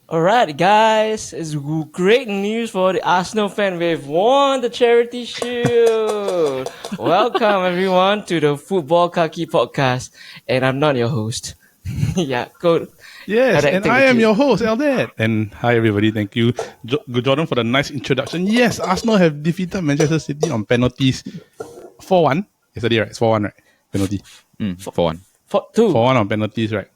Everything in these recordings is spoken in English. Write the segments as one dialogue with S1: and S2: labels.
S1: Alright, guys, it's great news for the Arsenal fan. We've won the Charity Shield. Welcome, everyone, to the Football Kaki podcast. And I'm not your host. Yeah, go.
S2: Yes,
S1: Direct
S2: and
S1: take
S2: I
S1: the
S2: am
S1: cue.
S2: your host, Eldad. And hi, everybody. Thank you, Jordan, for the nice introduction. Yes, Arsenal have defeated Manchester City on penalties 4-1. Yesterday, right? It's 4-1, right? Penalty.
S3: 4-1.
S1: 4-2.
S2: 4-1 on penalties, right?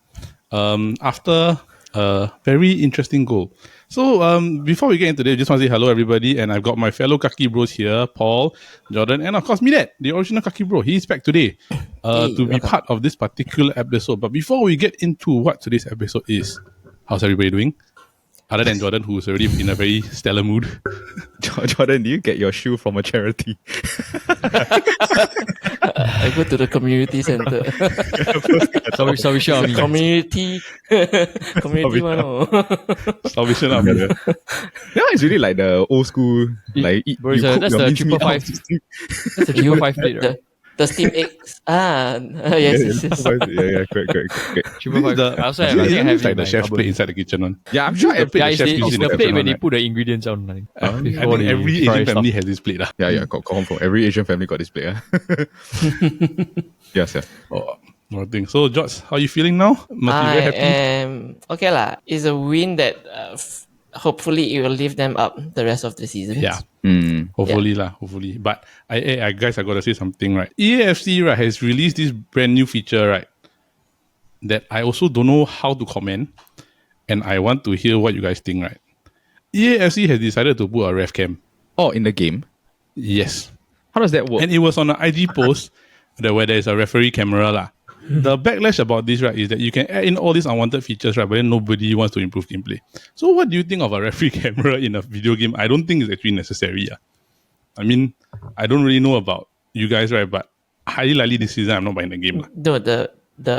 S2: After a very interesting goal. So, before we get into this, just want to say hello, everybody. And I've got my fellow Kaki bros here, Paul, Jordan, and of course, Milet, the original Kaki bro. He's back today
S1: Hey,
S2: to be
S1: welcome.
S2: part of this particular episode. But before we get into what today's episode is, how's everybody doing? Other than Jordan, who's already in a very stellar mood.
S3: Jordan, do you get your shoe from a charity?
S1: I go to the community center.
S4: Sorry, Xiaomi.
S1: community one.
S2: Salvation Army.
S3: Yeah, it's really like the old school, like eat,
S4: Bro,
S3: you cook
S4: that's
S3: your
S4: the
S3: mincemeat
S4: 555.
S3: out, steam-
S4: That's a 555 plate, right?
S1: The steamed eggs. Yes.
S3: Yeah, correct.
S4: 555. I also have, I
S2: It's
S4: think I have
S2: like
S4: in
S2: the
S4: my
S2: chef's
S4: cupboard.
S2: plate inside the kitchen one.
S3: Yeah, I'm sure.
S2: The plate
S4: Yeah,
S2: the
S4: it's
S2: chef
S4: the,
S2: uses
S4: it's
S2: in
S4: the
S2: the
S4: plate
S2: kitchen
S4: when they
S2: one,
S4: put the ingredients on. Like,
S2: I
S4: before
S2: think
S4: they
S2: every
S4: fry
S2: Asian
S4: stuff.
S2: family has this plate.
S3: Yeah, confirm. Every Asian family got this plate. Yes.
S2: I think. So, George, how are you feeling now? Must be very
S1: I
S2: happy.
S1: am okay lah. It's a win that hopefully it will lift them up the rest of the season.
S2: Yeah.
S3: Mm.
S2: Hopefully. But I guys, I gotta say something, right? EAFC, right, has released this brand new feature, right? That I also don't know how to comment, and I want to hear what you guys think, right? EAFC has decided to put a ref cam.
S3: Oh, in the game,
S2: Yes.
S3: how does that work?
S2: And it was on an IG post where there's a referee camera, lah. The backlash about this, right, is that you can add in all these unwanted features, right, but then nobody wants to improve gameplay. So what do you think of a referee camera in a video game? I don't think it's actually necessary. Yeah. I mean, I don't really know about you guys, right, but highly likely this season I'm not buying the game. Lah.
S1: No, the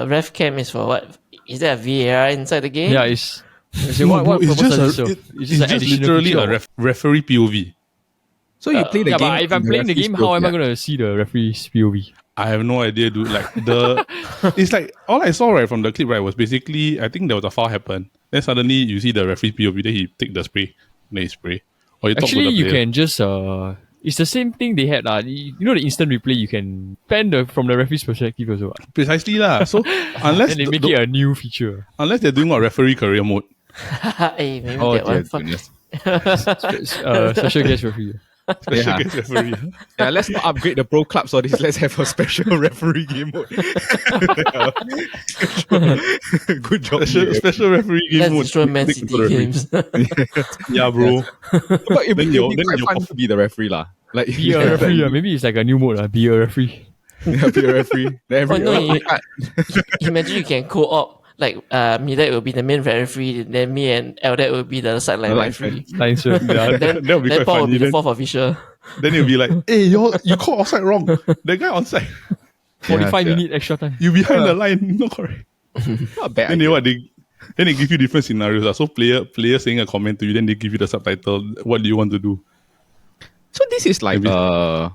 S1: ref cam is for what? Is there a VAR inside the game?
S4: Yeah, it's
S2: No,
S4: what
S2: bro,
S4: purpose does it serve?
S2: it's
S4: an
S2: just
S4: additional
S2: literally
S4: feature.
S2: a referee POV.
S3: So you play the
S4: Yeah,
S3: game.
S4: but if I'm
S3: in
S4: playing the
S3: referee's
S4: game, how am I
S3: field,
S4: going to see the referee's POV?
S2: I have no idea, dude. Like it's like all I saw right from the clip right was basically I think there was a foul happen. Then suddenly you see the referee POV. Then he take the spray, then he spray. Or you talk
S4: Actually,
S2: to the
S4: you
S2: player.
S4: can just it's the same thing they had You know the instant replay. You can pan from the referee's perspective also.
S2: Precisely lah. So unless
S4: And they make it a new feature.
S2: unless they're doing what referee career mode.
S1: Hey, maybe
S3: Oh
S1: that
S3: dear
S1: one.
S3: goodness.
S4: Special guest referee.
S2: Special
S3: Yeah.
S2: guest referee.
S3: Yeah, let's not upgrade the pro clubs or this. Let's have a special referee game mode. Good job.
S2: Special referee game
S1: Let's
S2: mode.
S1: destroy Man
S2: Click
S1: City
S2: into the referee.
S1: games.
S2: Yeah, bro.
S3: But it
S2: Then
S3: would
S2: you're-
S3: be
S2: then
S3: quite
S2: you're
S3: fun to be the referee lah. Like
S4: Be a referee. Maybe it's like a new mode. Be a referee.
S3: Yeah, be a referee. Then
S1: Oh
S3: every
S1: no! Imagine you can co-op. Like Milet will be the main referee, then me and Eldad will be the sideline
S3: Line
S1: referee.
S4: Line shirt.
S2: Yeah,
S1: Then,
S2: that would be
S1: then
S2: quite
S1: Paul will
S2: funny.
S1: be the
S2: Then,
S1: fourth official.
S2: then it'll be like, hey, you called offside wrong. The guy onside.
S4: 45
S3: Yeah.
S4: minute extra time.
S2: You behind the line. Not correct.
S3: not bad.
S2: Then they what then they give you different scenarios. So player saying a comment to you, then they give you the subtitle. What do you want to do?
S3: So this is like
S2: Maybe-
S3: a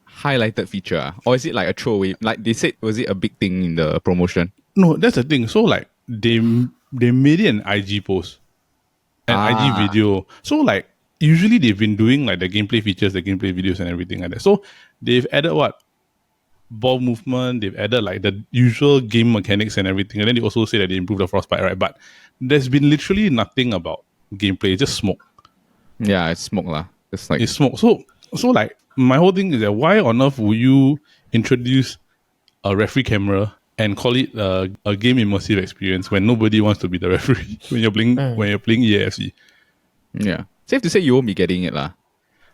S3: highlighted feature, or is it like a throwaway? Like they said, was it a big thing in the promotion?
S2: No, that's the thing. So like they made it an IG post, an IG video. So like usually they've been doing like the gameplay features, the gameplay videos, and everything like that. So they've added what ball movement. They've added like the usual game mechanics and everything. And then they also say that they improved the frostbite, right? But there's been literally nothing about gameplay. It's just smoke.
S3: Yeah, it's smoke lah. It's like
S2: It's smoke. So like my whole thing is that why on earth would you introduce a referee camera and call it a game immersive experience when nobody wants to be the referee when you're playing EAFC?
S3: yeah. Safe to say you won't be getting it lah.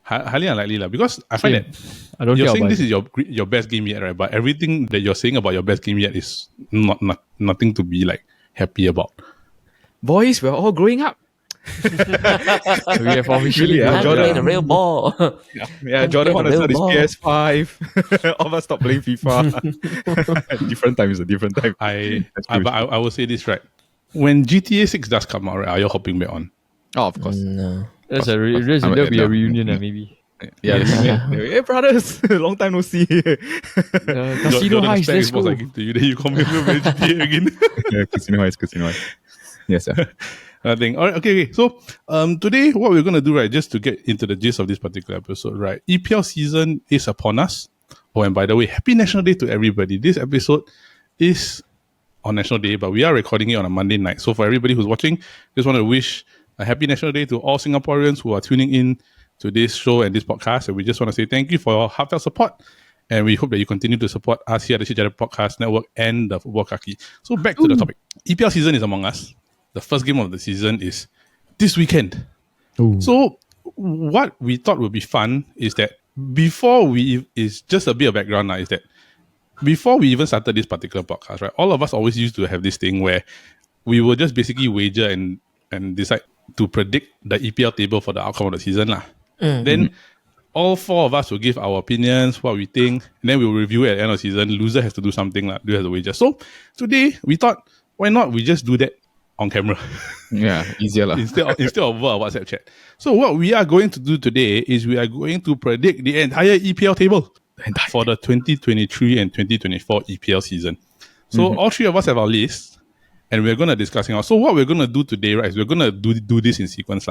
S2: Highly unlikely lah, because I find
S4: Yeah.
S2: that
S4: I don't
S2: you're
S4: care
S2: saying
S4: about
S2: this
S4: it.
S2: is your best game yet, right? But everything that you're saying about your best game yet is nothing to be like happy about.
S3: Boys, we're all growing up.
S4: We have officially
S3: Really,
S1: I'm
S3: Jordan.
S1: playing the real ball.
S3: Yeah, Jordan
S1: play
S3: want to
S1: the
S3: start his
S1: ball.
S3: PS5. All of us stop playing FIFA. Different times, a different time.
S2: But I will say this, right? When GTA 6 does come out, right, are you hopping back on?
S3: Oh, of course.
S1: No.
S4: There'll be
S3: Yeah.
S4: a reunion maybe.
S3: Yeah, hey brothers, long time no see.
S4: Casino
S2: Jordan
S4: Heist,
S2: spam
S4: let's
S2: his boss
S4: go.
S2: again to you, then you come here with GTA again.
S3: Yeah, Casino Heist. Yes, sir.
S2: Nothing. All right, okay. So, today what we're gonna do, right, just to get into the gist of this particular episode, right? EPL season is upon us. Oh, and by the way, happy National Day to everybody. This episode is on National Day, but we are recording it on a Monday night. So for everybody who's watching, just want to wish a happy National Day to all Singaporeans who are tuning in to this show and this podcast. And we just want to say thank you for your heartfelt support. And we hope that you continue to support us here at the Chit Podcast Network and the Futbol Kaki. So back to the topic. EPL season is among us. The first game of the season is this weekend.
S4: Ooh.
S2: So what we thought would be fun is that is just a bit of background now, is that before we even started this particular podcast, right, all of us always used to have this thing where we will just basically wager and decide to predict the EPL table for the outcome of the season. Then all four of us will give our opinions, what we think, and then we'll review it at the end of the season. Loser has to do something, do has a wager. So today we thought, why not we just do that on camera?
S3: Yeah, easier lah.
S2: instead of over our WhatsApp chat. So what we are going to do today is we are going to predict the entire EPL table for the 2023 and 2024 EPL season. So all three of us have our lists, and we're going to discuss it. So what we're going to do today, right, is we're going to do this in sequence.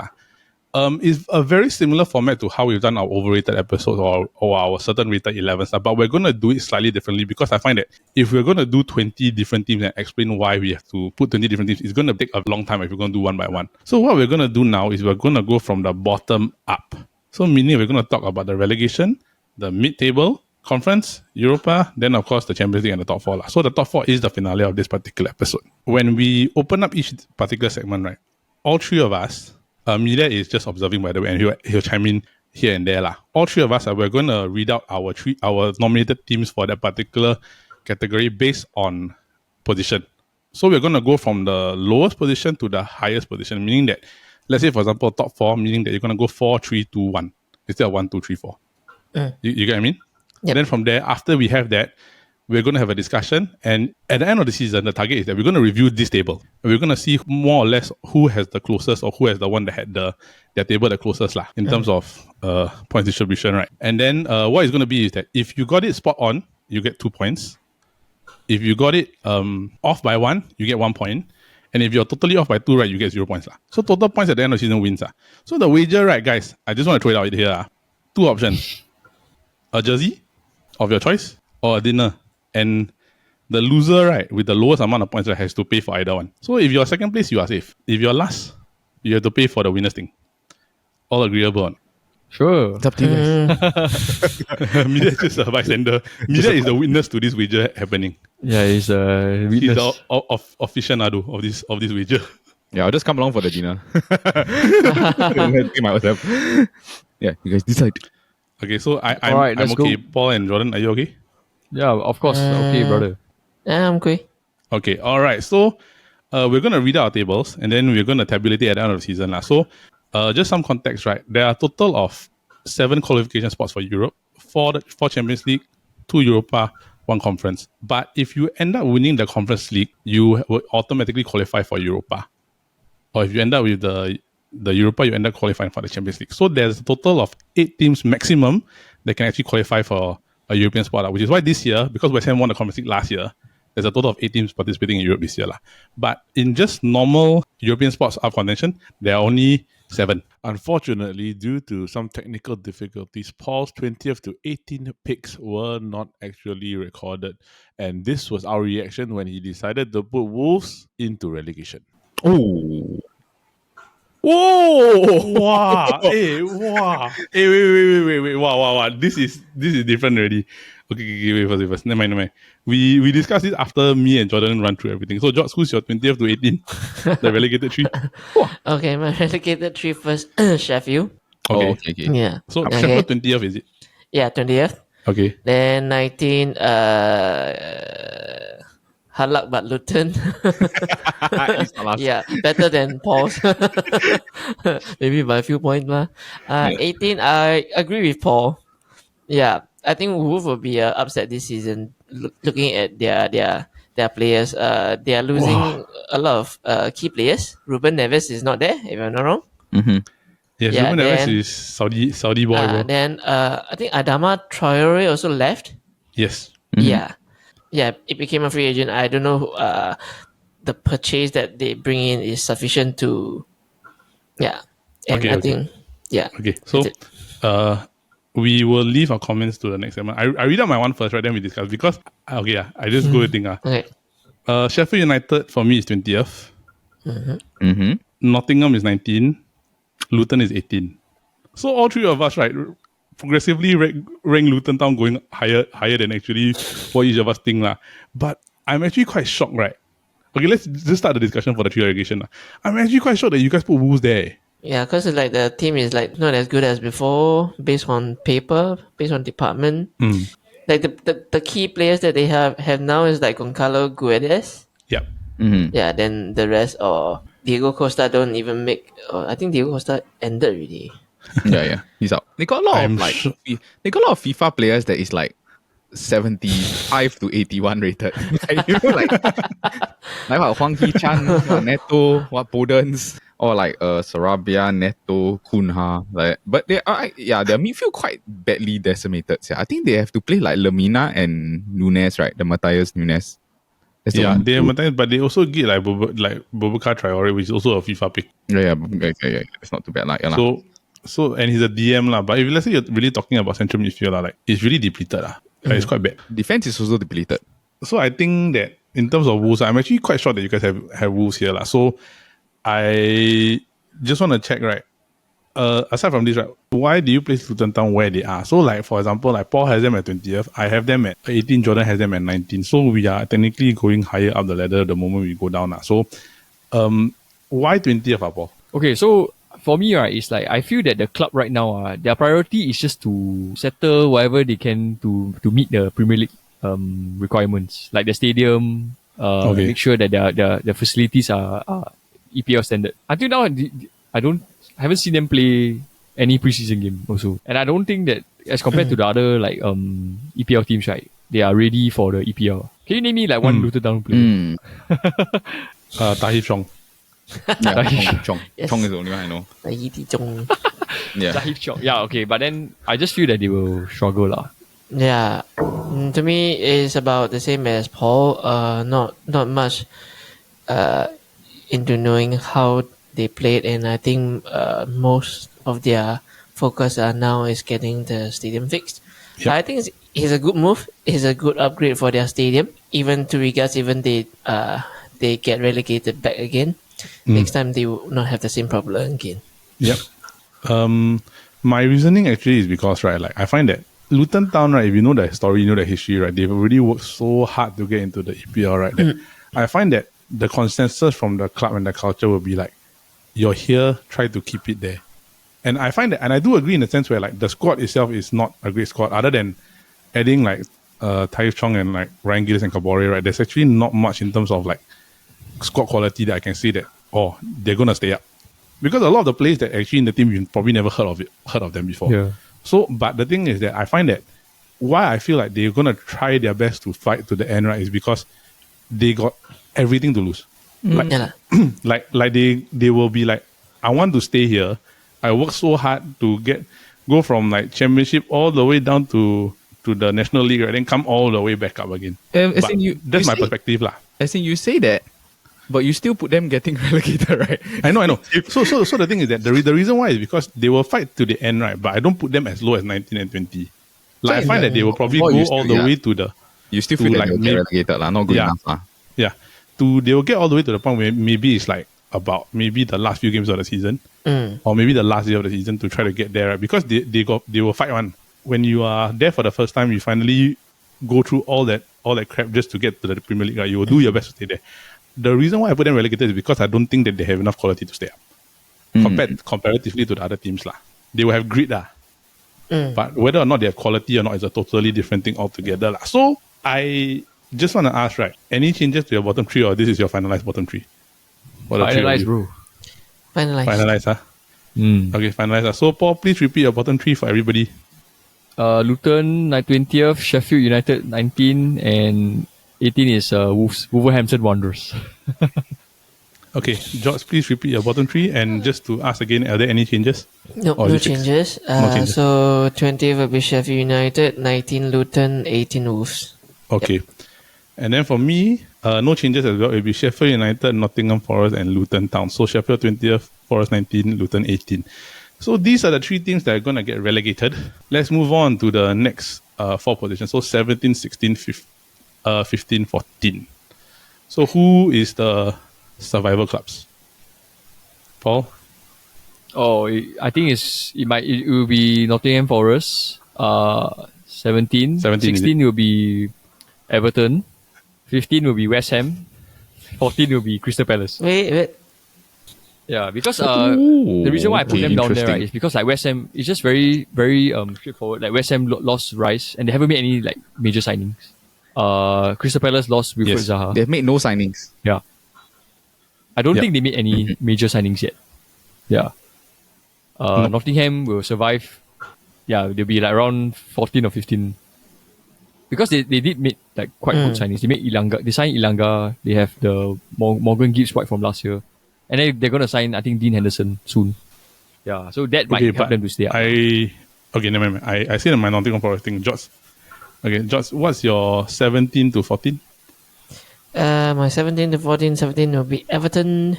S2: It's a very similar format to how we've done our overrated episodes or our certain rated 11s, but we're going to do it slightly differently because I find that if we're going to do 20 different teams and explain why we have to put 20 different teams, it's going to take a long time if we're going to do one by one. So what we're going to do now is we're going to go from the bottom up. So meaning we're going to talk about the relegation, the mid-table, conference, Europa, then of course the Champions League and the top four. So the top four is the finale of this particular episode. When we open up each particular segment, right, all three of us, Media is just observing, by the way, and he'll chime in here and there. All three of us, we're going to read out our nominated teams for that particular category based on position. So we're going to go from the lowest position to the highest position, meaning that, let's say, for example, top four, meaning that you're going to go 4, 3, 2, 1 instead of 1, 2, 3, 4. You get what I mean?
S1: Yep.
S2: And then from there, after we have that, we're going to have a discussion. And at the end of the season, the target is that we're going to review this table. And we're going to see more or less who has the closest or who has the one that had their table the closest in terms of points distribution, right? And then what it's going to be is that if you got it spot on, you get 2 points. If you got it off by 1, you get 1 point. And if you're totally off by 2, right, you get 0 points. So total points at the end of the season wins. So the wager, right, guys, I just want to throw it out here. 2 options. A jersey of your choice or a dinner. And the loser, right, with the lowest amount of points, right, has to pay for either one. So if you're second place, you are safe. If you're last, you have to pay for the winner's thing. All agreeable on.
S4: Sure.
S3: It's up to you guys.
S2: Mida is just a bystander. Mida is the witness to this wager happening.
S4: Yeah, he's a
S2: He's
S4: witness.
S2: the aficionado of this wager.
S3: Yeah, I'll just come along for the dinner. Myself. Yeah, you guys decide.
S2: Okay, so I'm
S4: Alright,
S2: I'm
S4: let's
S2: okay.
S4: go.
S2: Paul and Jordan, are you okay?
S4: Yeah, of course. Okay, brother.
S1: I'm okay.
S2: Okay, all right. So we're going to read out our tables and then we're going to tabulate it at the end of the season. So just some context, right? There are a total of 7 qualification spots for Europe, 4 Champions League, 2 Europa, 1 conference. But if you end up winning the conference league, you will automatically qualify for Europa. Or if you end up with the Europa, you end up qualifying for the Champions League. So there's a total of 8 teams maximum that can actually qualify for a European spot, which is why this year, because West Ham won the Conference League last year, there's a total of 8 teams participating in Europe this year. But in just normal European spots of contention, there are only 7.
S5: Unfortunately, due to some technical difficulties, Paul's 20th to 18th picks were not actually recorded. And this was our reaction when he decided to put Wolves into relegation.
S3: Oh.
S2: Whoa! Wow! Wow! Wait! Wow! This is different already. Okay, wait first. Never mind. We discussed it after me and Jordan run through everything. So, George, who's your 20th to 18th? The relegated 3?
S1: Okay, my relegated 3 first, Sheffield.
S2: Okay.
S3: Oh, okay.
S1: Yeah.
S2: So,
S1: Okay.
S2: Sheffield 20th, is it?
S1: Yeah, 20th.
S2: Okay.
S1: Then 19, hard luck but Luton. Yeah, better than Paul's. Maybe by a few points. 18, I agree with Paul. Yeah, I think Wolves will be upset this season. Looking at their players, they are losing a lot of key players. Ruben Neves is not there, if I'm not wrong.
S3: Mm-hmm.
S2: Yes,
S1: Yeah,
S2: Ruben Neves
S1: then-
S2: is Saudi boy, bro.
S1: Then I think Adama Traore also left.
S2: Yes.
S1: Yeah, it became a free agent. I don't know the purchase that they bring in is sufficient to, yeah. And
S2: Okay,
S1: I
S2: okay.
S1: think, yeah.
S2: Okay, so
S1: that's it.
S2: we will leave our comments to the next segment. I read out my one first, right? Then we discuss because okay, yeah, I just go with thing.
S1: Okay.
S2: Sheffield United for me is 20th.
S3: Mm-hmm.
S2: Nottingham is 19. Luton is 18. So all three of us, right, progressively rank Luton Town going higher than actually what each of us think lah. But I'm actually quite shocked, right? Okay, let's just start the discussion for the three relegation lah. I'm actually quite shocked that you guys put Wolves there.
S1: Yeah, because like the team is like not as good as before, based on paper, based on department. Like the key players that they have now is like Goncalo Guedes.
S2: Yep.
S3: Mm-hmm.
S1: Yeah, then the rest or Diego Costa don't even make. I think Diego Costa ended already.
S3: Yeah, he's out. They got a lot
S2: I'm
S3: of like
S2: sure-
S3: they got a lot of FIFA players that is like 75 to 81 rated. Like, you know, like what Huang Hee-chan, what Neto, what Bodens, or like Sarabia, Neto, Kunha. Like, but their midfield quite badly decimated. Yeah. I think they have to play like Lemina and Nunes, right? The Matthias Nunes. That's the
S2: Yeah,
S3: one.
S2: they have, but they also get like Boubacar Traore, which is also a FIFA pick.
S3: Yeah, it's not too bad. Like, yeah, lah.
S2: So and he's a DM lah. But if let's say you're really talking about central midfield lah, like it's really depleted lah. Like, it's quite bad.
S3: Defense is also depleted.
S2: So I think that in terms of Wolves, I'm actually quite sure that you guys have Wolves here lah. So I just want to check, right? Aside from this, right, why do you place Luton Town where they are? So like for example, like Paul has them at 20th, I have them at 18, Jordan has them at 19. So we are technically going higher up the ladder the moment we go down. So why 20th, Paul?
S4: Okay, so for me, right, it's like I feel that the club right now, their priority is just to settle whatever they can to meet the Premier League requirements, like the stadium,
S2: Okay.
S4: make sure that their facilities are EPL standard. Until now, I haven't seen them play any preseason game also, and I don't think that as compared to the other like EPL teams, right, they are ready for the EPL. Can you name me like one Luton Town player?
S2: Tahith Chong.
S3: Yeah, Chong.
S1: Yes.
S3: Chong is the only one I know. Yeah.
S4: Zahif Chong. Yeah, okay, but then I just feel that they will struggle lah.
S1: Yeah, to me it's about the same as Paul. Not much into knowing how they played, and I think most of their focus now is getting the stadium fixed.
S2: Yep.
S1: I think it's a good move. It's a good upgrade for their stadium. Even to regards, even they get relegated back again. Next time they will not have the same problem again.
S2: Yep. My reasoning actually is because, right, like I find that Luton Town, right, if you know the story, you know the history, right, they've already worked so hard to get into the EPL, right, that I find that the consensus from the club and the culture will be like, you're here, try to keep it there. And I find that, and I do agree in the sense where like the squad itself is not a great squad, other than adding like Tahith Chong and like Ryan Gillis and Kabore, right, there's actually not much in terms of like squad quality that I can see that, oh, they're going to stay up. Because a lot of the players that actually in the team, you probably never heard of them before.
S4: Yeah.
S2: So, but the thing is that I find that why I feel like they're going to try their best to fight to the end, right, is because they got everything to lose. Like,
S1: Yeah lah.
S2: like they will be like, I want to stay here. I work so hard to go from like championship all the way down to the National League, right, then come all the way back up again.
S3: As
S2: But
S3: in
S2: that's my perspective lah.
S3: As in you say that, but you still put them getting relegated, right?
S2: I know. So the thing is that the reason why is because they will fight to the end, right? But I don't put them as low as 19 and 20. Like I find that they will probably
S3: Oh,
S2: go
S3: you still-
S2: all the
S3: yeah.
S2: way to the
S3: You still
S2: to
S3: feel
S2: like
S3: like they'll get relegated, lah. Not good
S2: Yeah.
S3: enough, lah.
S2: yeah. They will get all the way to the point where maybe it's like about maybe the last few games of the season, or maybe the last year of the season to try to get there, right? Because they will fight one. When you are there for the first time, you finally go through all that crap just to get to the Premier League, right? You will do your best to stay there. The reason why I put them relegated is because I don't think that they have enough quality to stay up. Comparatively to the other teams lah. They will have grit lah. But whether or not they have quality or not is a totally different thing altogether lah. So I just want to ask, right, any changes to your bottom three, or this is your finalized bottom three? What are the three of
S4: Finalize,
S2: you?
S4: bro.
S1: Finalize.
S2: Finalize, huh? Okay, finalize. So Paul, please repeat your bottom three for everybody.
S4: Luton 20th, Sheffield United 19, and 18 is Wolverhampton Wanderers.
S2: Okay, George, please repeat your bottom three. And just to ask again, are there any changes?
S1: No,
S2: Or
S1: no
S2: is it fixed?
S1: changes.
S2: No changes.
S1: So 20th will be Sheffield United, 19 Luton, 18 Wolves.
S2: Okay. And then for me, no changes as well. It'll be Sheffield United, Nottingham Forest, and Luton Town. So Sheffield 20th, Forest 19, Luton 18. So these are the three teams that are going to get relegated. Let's move on to the next four positions. So 17, 16, 15, 14. So who is the survival clubs? Paul?
S4: Oh, I think it will be Nottingham Forest. 17, 16 will be Everton. 15 will be West Ham. 14 will be Crystal Palace.
S1: Wait.
S4: Yeah, because the reason why I put them down there, right, is because like West Ham is just very, very straightforward. Like West Ham lost Rice and they haven't made any like major signings. Crystal Palace lost Wilfred Zaha.
S3: They've made no signings.
S4: Yeah. I don't think they made any major signings yet. Yeah. Nottingham will survive. Yeah, they'll be like around 14 or 15. Because they did make like quite good signings. They made Ilanga. They signed Ilanga. They have the Morgan Gibbs right from last year. And then they're going to sign, I think, Dean Henderson soon. Yeah, so that might help them to stay up.
S2: Okay, never mind. I see my Nottingham Forest thing. Jots. Okay, Jots, what's your 17 to 14?
S1: My 17 to 14, 17 will be Everton.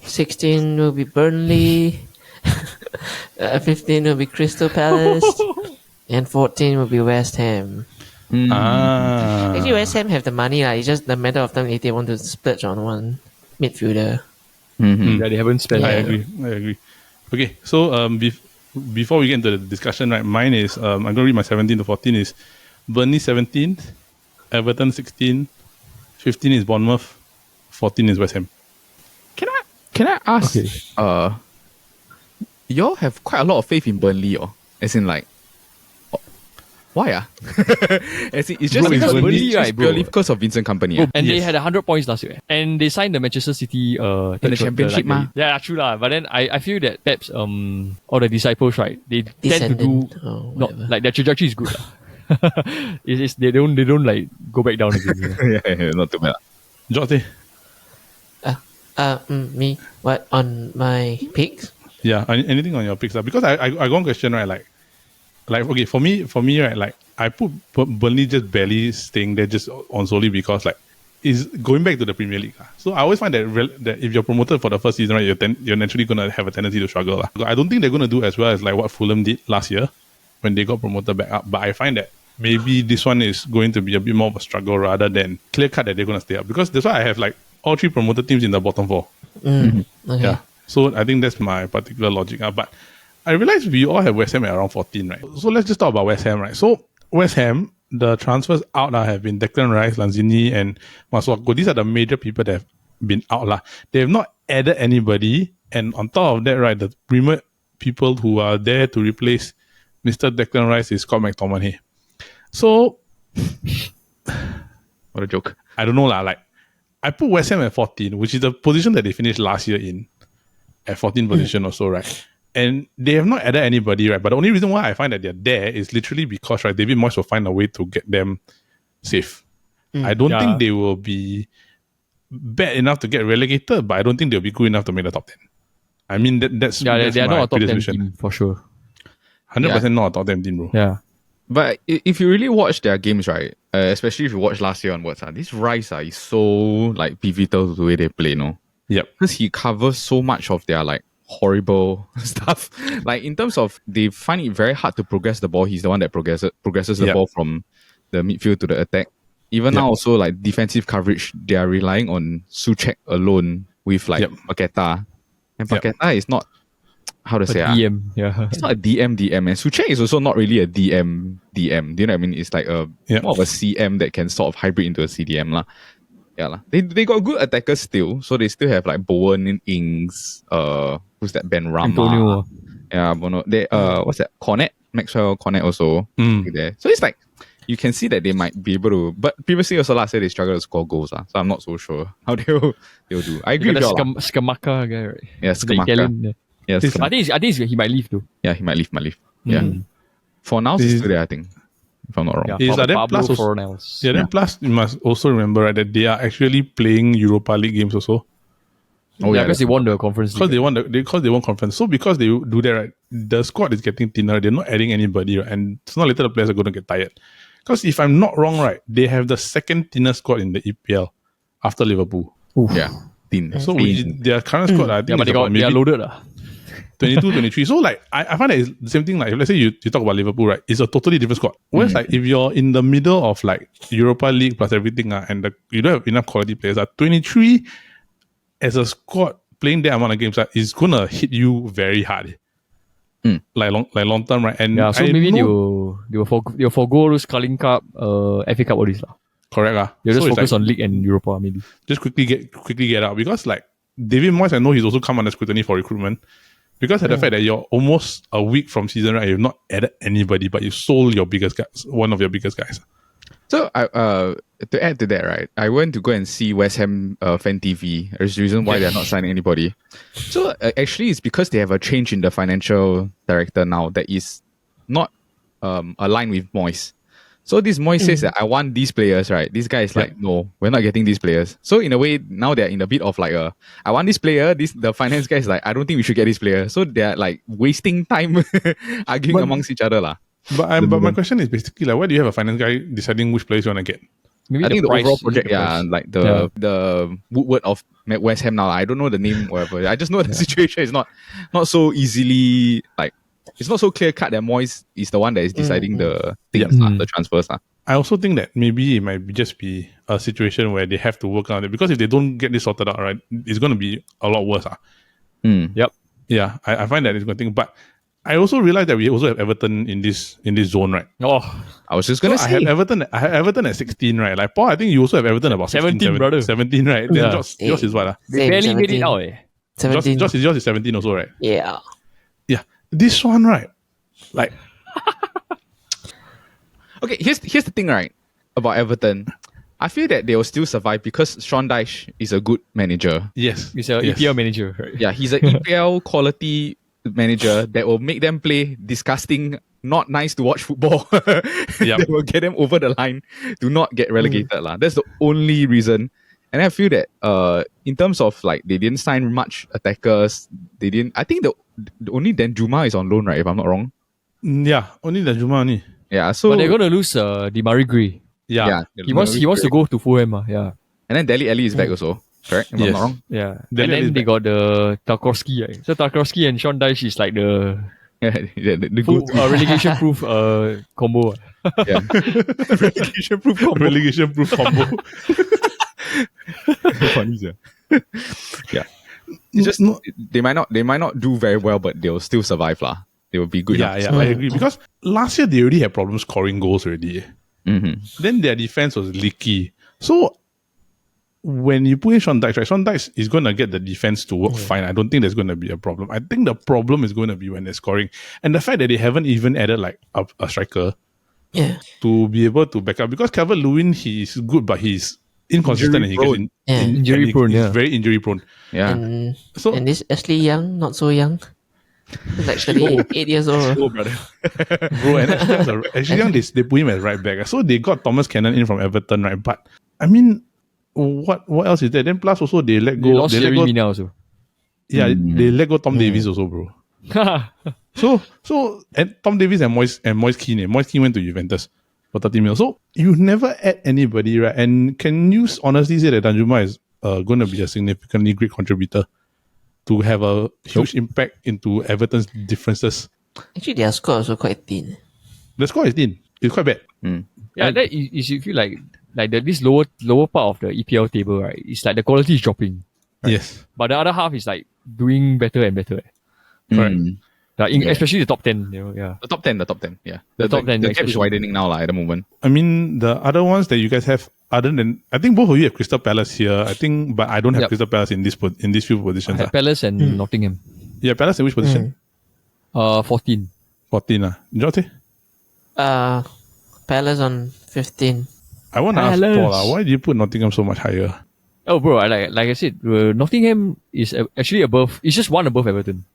S1: 16 will be Burnley. 15 will be Crystal Palace. And 14 will be West Ham. Actually, West Ham have the money. It's just the matter of time if they want to splurge on one midfielder.
S4: Yeah, they haven't spent.
S2: I agree. Okay, so before we get into the discussion, right, mine is I'm going to read my 17 to 14 is Burnley 17, Everton 16, 15 is Bournemouth, 14 is West Ham.
S3: Can I ask? Okay. Y'all have quite a lot of faith in Burnley, as in like. Why As in, it's just
S4: because Burnley, right,
S3: purely because of Vincent Kompany.
S4: And they had 100 points last year. And they signed the Manchester City
S3: in the championship,
S4: yeah, true lah. But then I feel that Pep's or the disciples, right, they tend to do not like their trajectory is good. They don't like go back down again.
S3: yeah, not too bad.
S2: Jotte?
S1: Me? What on my picks?
S2: Yeah, anything on your picks? Because I got one question, right? Like okay, for me, right, like I put Burnley just barely staying there just on solely because like is going back to the Premier League. So I always find that if you're promoted for the first season, right, you're naturally gonna have a tendency to struggle. I don't think they're gonna do as well as like what Fulham did last year when they got promoted back up. But I find that maybe this one is going to be a bit more of a struggle rather than clear cut that they're gonna stay up. Because that's why I have like all three promoted teams in the bottom four.
S1: Okay.
S2: Yeah. So I think that's my particular logic. But I realize we all have West Ham at around 14, right? So let's just talk about West Ham, right? So West Ham, the transfers out have been Declan Rice, Lanzini, and Masuaku. These are the major people that have been out. They have not added anybody. And on top of that, right, the rumored people who are there to replace Mr. Declan Rice is Scott McTominay. So,
S3: what a joke.
S2: I don't know. Like, I put West Ham at 14, which is the position that they finished last year in, at 14 position or so, right? And they have not added anybody, right? But the only reason why I find that they're there is literally because, right, David Moyes will find a way to get them safe. I don't think they will be bad enough to get relegated, but I don't think they'll be good enough to make the top 10. I mean, that's
S4: they're not a top 10
S2: prediction.
S4: team for sure.
S2: 100% not a top 10 team, bro.
S4: Yeah.
S3: But if you really watch their games, right, especially if you watch last year onwards, this Rice is so like pivotal to the way they play, no?
S2: Yep.
S3: Because he covers so much of their like horrible stuff. Like in terms of they find it very hard to progress the ball. He's the one that progresses the ball from the midfield to the attack. Even now also like defensive coverage, they are relying on Souček alone with like Paqueta. And Paqueta is not how to say
S4: DM,
S3: it's not a DM. And Souček is also not really a DM. Do you know what I mean? It's like a more of a CM that can sort of hybrid into a CDM lah. Yeah lah. They got good attackers still, so they still have like Bowen, Ings, who's that? Ben Rama.
S4: Antonio.
S3: Yeah, Bono. They what's that? Maxwell Cornet also there. So it's like you can see that they might be able to. But previously also last year they struggled to score goals. So I'm not so sure how they'll do. I agree with you.
S4: Skamaka guy, right?
S3: Yeah, Skamaka. Yeah,
S4: I think he might leave though.
S3: Yeah, he might leave. Yeah. For now, he's still there, I think. If I'm not wrong.
S4: Yeah,
S2: plus you must also remember, right, that they are actually playing Europa League games also.
S4: Because they won the conference league.
S2: Because they won conference. So because they do that, right, the squad is getting thinner. They're not adding anybody, right, and sooner or later the players are going to get tired. Because if I'm not wrong, right, they have the second thinnest squad in the EPL after Liverpool.
S3: Yeah. Thin.
S2: So their current squad, I think,
S4: Yeah, but
S2: is about
S4: they are
S2: maybe
S4: loaded.
S2: 22, 23. So like I find that it's the same thing. Like, let's say you talk about Liverpool, right? It's a totally different squad. Whereas like if you're in the middle of like Europa League plus everything, and you don't have enough quality players, 23 as a squad playing that amount of games is gonna hit you very hard. Like long term, right? And
S4: Yeah, so
S2: I
S4: maybe
S2: know,
S4: they will forgo those Carling Cup, FA Cup, all this lah.
S2: correct.
S4: They'll just
S2: So it's
S4: focus
S2: like,
S4: on League and Europa maybe.
S2: just quickly get out, because like David Moyes, I know he's also come under scrutiny for recruitment because of the fact that you're almost a week from season, right? You've not added anybody, but you sold your biggest guys, one of your biggest guys.
S3: So to add to that, right, I went to go and see West Ham Fan TV. There's the reason why they're not signing anybody. So actually, it's because they have a change in the financial director now that is not aligned with Moyes. So this Moyes says that I want these players, right? This guy is like, no, we're not getting these players. So in a way, now they're in a bit of like I want this player. The finance guy is like, I don't think we should get this player. So they're like wasting time arguing amongst each other lah.
S2: But my question is basically like, why do you have a finance guy deciding which players you want to get?
S4: Maybe
S3: I think the
S4: price,
S3: overall project,
S4: the price.
S3: like the Woodward of West Ham now. I don't know the name, whatever. I just know the situation is not so easily like, it's not so clear cut that Moyes is the one that is deciding the things, the transfers.
S2: I also think that maybe it might just be a situation where they have to work on it, because if they don't get this sorted out, right, it's going to be a lot worse.
S4: Yep.
S2: Yeah, I find that it's going to think. But I also realized that we also have Everton in this zone, right?
S4: Oh,
S3: I was just gonna
S2: So I
S3: say,
S2: have Everton at 16, right? Like Paul, I think you also have Everton about 16,
S4: 17, brother.
S2: 17, right? Then yours is what?
S4: they barely made it out.
S2: Yours is 17 also, right?
S1: Yeah.
S2: Yeah. This one, right? Like,
S3: okay, here's the thing, right, about Everton. I feel that they will still survive because Sean Dyche is a good manager.
S2: yes.
S4: He's a
S2: yes.
S4: EPL manager, right?
S3: Yeah, he's an EPL quality manager that will make them play disgusting, not nice to watch football.
S2: Yep.
S3: That will get them over the line to not get relegated. That's the only reason. And I feel that in terms of like they didn't sign much attackers. I think the only Danjuma is on loan, right? If I'm not wrong.
S2: Yeah, only the Juma only.
S3: Yeah, so
S4: But they're gonna lose Demari Gray.
S2: Yeah.
S4: He wants to go to Fulham. Yeah.
S3: And then Dele Alli is back also. Correct? If I'm
S2: Yes.
S3: not wrong.
S4: Yeah.
S2: Dele
S4: And
S2: Alli is
S4: then they
S2: back.
S4: got the Tarkowski. Right? So Tarkowski and Sean Dyche is like the
S3: Yeah, the
S4: full,
S3: go-to.
S4: relegation proof combo.
S3: Yeah. Relegation proof combo.
S2: Relegation proof combo.
S3: Funny, sir. Yeah. It's just they might not do very well, but they'll still survive lah. They will be good.
S2: Yeah, I agree. Because last year they already had problems scoring goals already. Then their defense was leaky. So when you put in Sean Dyche, right, Sean Dyche is going to get the defense to work fine. I don't think there's going to be a problem. I think the problem is going to be when they're scoring. And the fact that they haven't even added like a striker to be able to back up. Because Calvert-Lewin, he's good, but he's inconsistent and he gets
S4: Injury prone,
S2: he's
S4: yeah.
S2: very injury prone.
S3: Yeah.
S1: And,
S2: So-
S1: and this Ashley Young, not so young. He's like 38 years old.
S3: Oh, brother.
S2: Bro, and actually they put him as right back. So they got Thomas Cannon in from Everton, right? But I mean, what else is there? Then plus also they let
S4: They
S2: go.
S4: lost Jerry Mina also.
S2: Yeah, they let go Tom Davies also, bro. So and Tom Davies and Moise Keane. Moise Keane went to Juventus for 30 million. So you never add anybody, right? And can you honestly say that Danjuma is going to be a significantly great contributor to have a huge impact into Everton's differences?
S1: Actually, their squad also quite thin.
S2: The score is thin. It's quite bad.
S4: Yeah, that is you feel like this lower part of the EPL table, right? It's like the quality is dropping,
S2: Yes.
S4: but the other half is like doing better and better.
S2: Correct.
S4: Like especially the top 10, yeah.
S3: The top 10, yeah.
S4: The top 10
S3: The gap is
S4: especially.
S3: widening now at the moment.
S2: I mean, the other ones that you guys have, other than, I think both of you have Crystal Palace here. I think, but I don't have
S4: Yep.
S2: Crystal Palace in these few positions.
S4: At Palace and Nottingham.
S2: Yeah, Palace in which position?
S4: 14.
S2: 14. Jote?
S1: Palace on 15.
S2: I want to ask
S4: Palace.
S2: Paul, why do you put Nottingham so much higher?
S4: Oh, bro, like I said, Nottingham is actually above. It's just one above Everton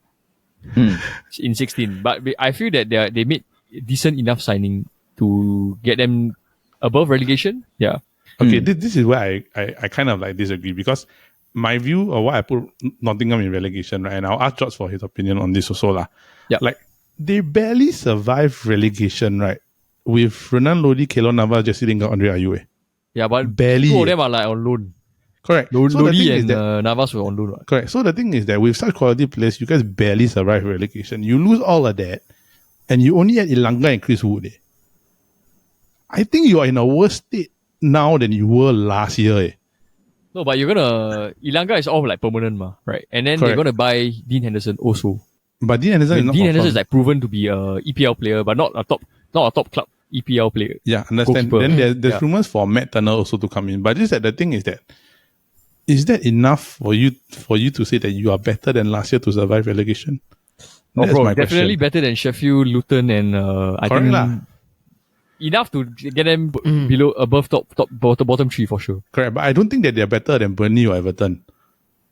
S4: in 16. But I feel that they made decent enough signing to get them above relegation. Yeah.
S2: Okay, this is where I kind of like disagree, because my view of why I put Nottingham in relegation, right? And I'll ask George for his opinion on this also lah.
S4: Yeah.
S2: Like, they barely survived relegation, right? with Renan Lodi, Keylor Navas, Jesse Lingard, Andre Ayew.
S4: Yeah, but
S2: Barely.
S4: two of them are like on loan.
S2: Correct. So the
S4: Lodi
S2: thing is
S4: and
S2: that
S4: Navas were on loan. Right?
S2: correct. So the thing is that with such quality players, you guys barely survive relegation. You lose all of that, and you only had Ilanga and Chris Wood. I think you are in a worse state now than you were last year.
S4: No, but you're gonna Ilanga is all like permanent, right? And then they're
S2: Correct.
S4: gonna buy Dean Henderson also.
S2: But Dean Henderson is not
S4: Dean Henderson is
S2: confirmed.
S4: like proven to be a EPL player, but not a top club EPL player.
S2: Yeah, understand.
S4: Goalkeeper.
S2: Then there's
S4: Yeah.
S2: rumors for Matt Turner also to come in. But just that the thing is that enough for you to say that you are better than last year to survive relegation?
S4: Oh,
S2: That's
S4: bro,
S2: my
S4: definitely
S2: question.
S4: better than Sheffield, Luton, and I
S2: Correct
S4: think
S2: lah.
S4: enough to get them below above bottom three for sure.
S2: Correct, but I don't think that they're better than Burnley or Everton.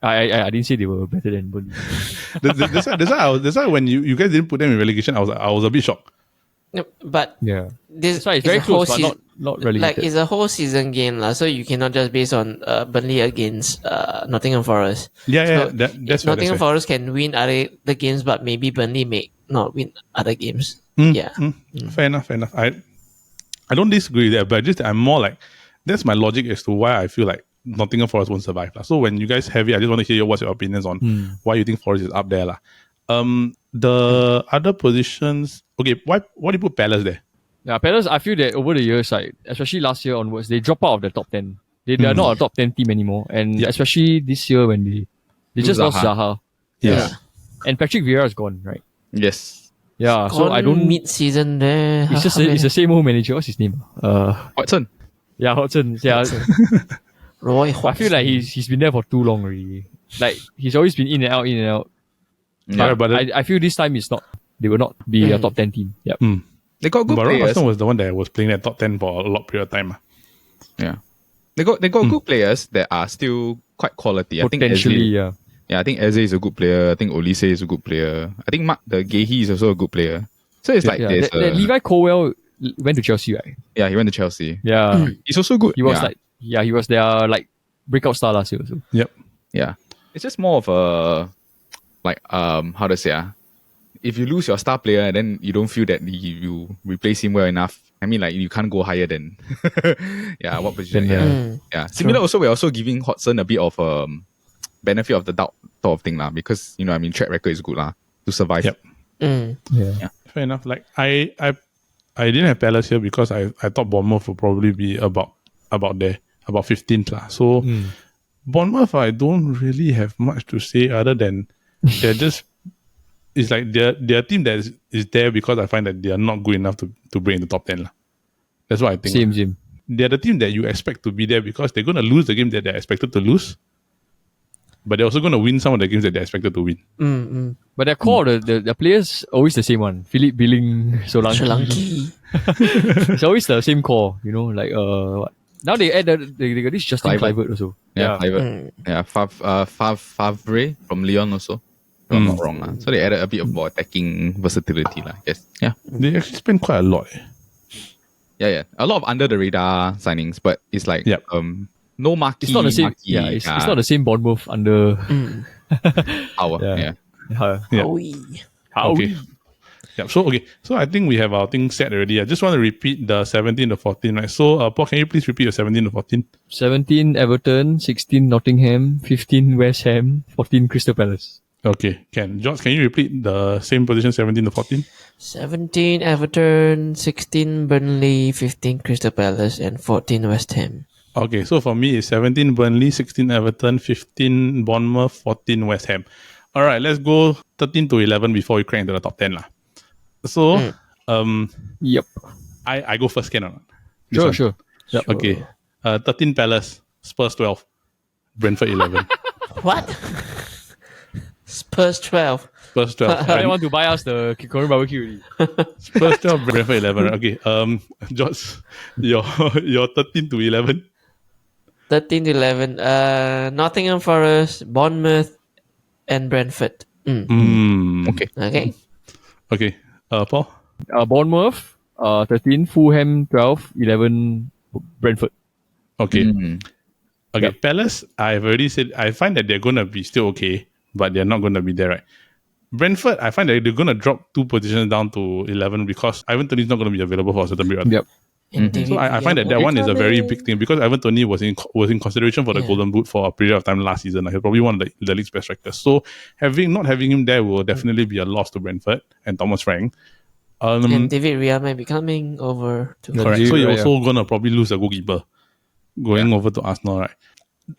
S4: I didn't say they were better than Burnley.
S2: That's why when you guys didn't put them in relegation, I was a bit shocked.
S1: No, but
S4: Yeah,
S1: this
S4: that's why it's
S1: is
S4: very
S1: a whole
S4: close, but not relegated.
S1: like it's a whole season game lah. So you cannot just base on Burnley against Nottingham Forest.
S2: Yeah,
S1: So
S2: that's fair,
S1: Nottingham
S2: that's fair.
S1: Forest can win the games, but maybe Burnley may not win other games.
S2: Mm,
S1: Yeah.
S2: Fair enough. I don't disagree with that, but just I'm more like that's my logic as to why I feel like Nottingham Forest won't survive. So when you guys have it, I just want to hear what's your opinions on why you think Forest is up there. The other positions, okay, why do you put Palace there?
S4: Yeah, Palace, I feel that over the years, like, especially last year onwards, they drop out of the top 10. They are not a top 10 team anymore. And especially this year when they just lost Zaha.
S2: Yes.
S4: And Patrick Vieira is gone, right?
S3: Yes.
S4: Yeah, so I don't...
S1: mid-season there.
S4: It's just it's the same old manager. What's his name?
S3: Watson.
S4: Yeah, Hodgson. Yeah,
S1: Roy
S4: I
S1: Hodgson.
S4: feel like he's been there for too long already. Like, he's always been in and out, in and out.
S3: Yeah,
S2: but
S4: I feel this time they will not be a top 10 team. Yep.
S3: they got good
S2: But Roy
S3: players.
S2: Hodgson was the one that was playing at top 10 for a lot period of time.
S3: Yeah. They got good players that are still quite quality.
S4: Potentially,
S3: I think Eze is a good player. I think Olise is a good player. I think Mark the Gehi is also a good player. So it's like there's
S4: that Levi Colwell went to Chelsea, right?
S3: yeah, he went to Chelsea.
S4: Yeah.
S3: He's also good.
S4: He was he was their like breakout star last year also.
S2: Yep.
S3: Yeah. It's just more of a like how to say if you lose your star player and then you don't feel that you replace him well enough, I mean like you can't go higher than what position. Yeah. Similar also we're also giving Hodgson a bit of benefit of the doubt sort of thing lah, because track record is good lah to survive.
S2: Yep.
S4: Yeah.
S2: Fair enough. Like I didn't have Palace here because I thought Bournemouth would probably be about there, about 15th lah. So Bournemouth, I don't really have much to say other than they're just it's like they're a team that is there because I find that they are not good enough to break into top 10 lah. That's what I think.
S4: Same.
S2: They're the team that you expect to be there because they're going to lose the game that they're expected to lose, but they're also going to win some of the games that they're expected to win.
S4: But their core, the players always the same one. Philip Billing, Solanke. It's always the same core, like what? Now they add they got this Justin Kluivert also.
S3: Yeah, Kluivert. Yeah, Favre from Lyon also. If I'm not wrong. So they added a bit of more attacking versatility, I guess. Yeah.
S2: They actually spend quite a lot.
S3: Yeah. A lot of under the radar signings, but it's like no marquee.
S4: It's not the same.
S3: Marquee,
S4: It's not the same Bournemouth under
S3: power.
S4: Yeah.
S2: Okay. Yeah. So I think we have our thing set already. I just want to repeat the 17 to 14, right? So Paul, can you please repeat your 17 to 14?
S4: 17 Everton, 16 Nottingham, 15 West Ham, 14 Crystal Palace.
S2: Okay, George, can you repeat the same position 17 to 14?
S1: 17 Everton, 16 Burnley, 15 Crystal Palace, and 14 West Ham.
S2: Okay, so for me it's 17 Burnley, 16 Everton, 15 Bournemouth, 14 West Ham. All right, let's go 13 to 11 before we crack into the top 10 lah. So,
S4: Yep.
S2: I go first, can or not?
S4: Sure. Yep.
S2: Okay, 13 Palace, Spurs 12, Brentford 11.
S1: What? Spurs 12.
S2: Spurs 12.
S4: I want to buy us the Korean barbecue already.
S2: Spurs 12, Brentford 11. Okay, George, your 13 to 11.
S1: 13 to 11. Nottingham Forest, Bournemouth, and Brentford.
S3: Okay.
S1: Okay.
S2: Paul?
S4: Bournemouth, 13, Fulham 12, 11 Brentford.
S2: Okay. Okay, Palace, I've already said, I find that they're going to be still okay, but they're not going to be there, right? Brentford, I find that they're going to drop 2 positions down to 11 because Ivan Toney's not going to be available for a certain period.
S4: Yep.
S1: And David
S2: So I find
S1: Villa
S2: that
S1: will
S2: one
S1: be
S2: is a very big
S1: coming.
S2: thing because Ivan Toney was in consideration for the
S1: Yeah.
S2: Golden Boot for a period of time last season. He's probably one of the league's best strikers. So not having him there will definitely be a loss to Brentford and Thomas Frank.
S1: And David Villa might be coming over to.
S4: Yeah,
S2: Correct. So you're
S4: yeah.
S2: also gonna probably lose a goalkeeper going over to Arsenal, right?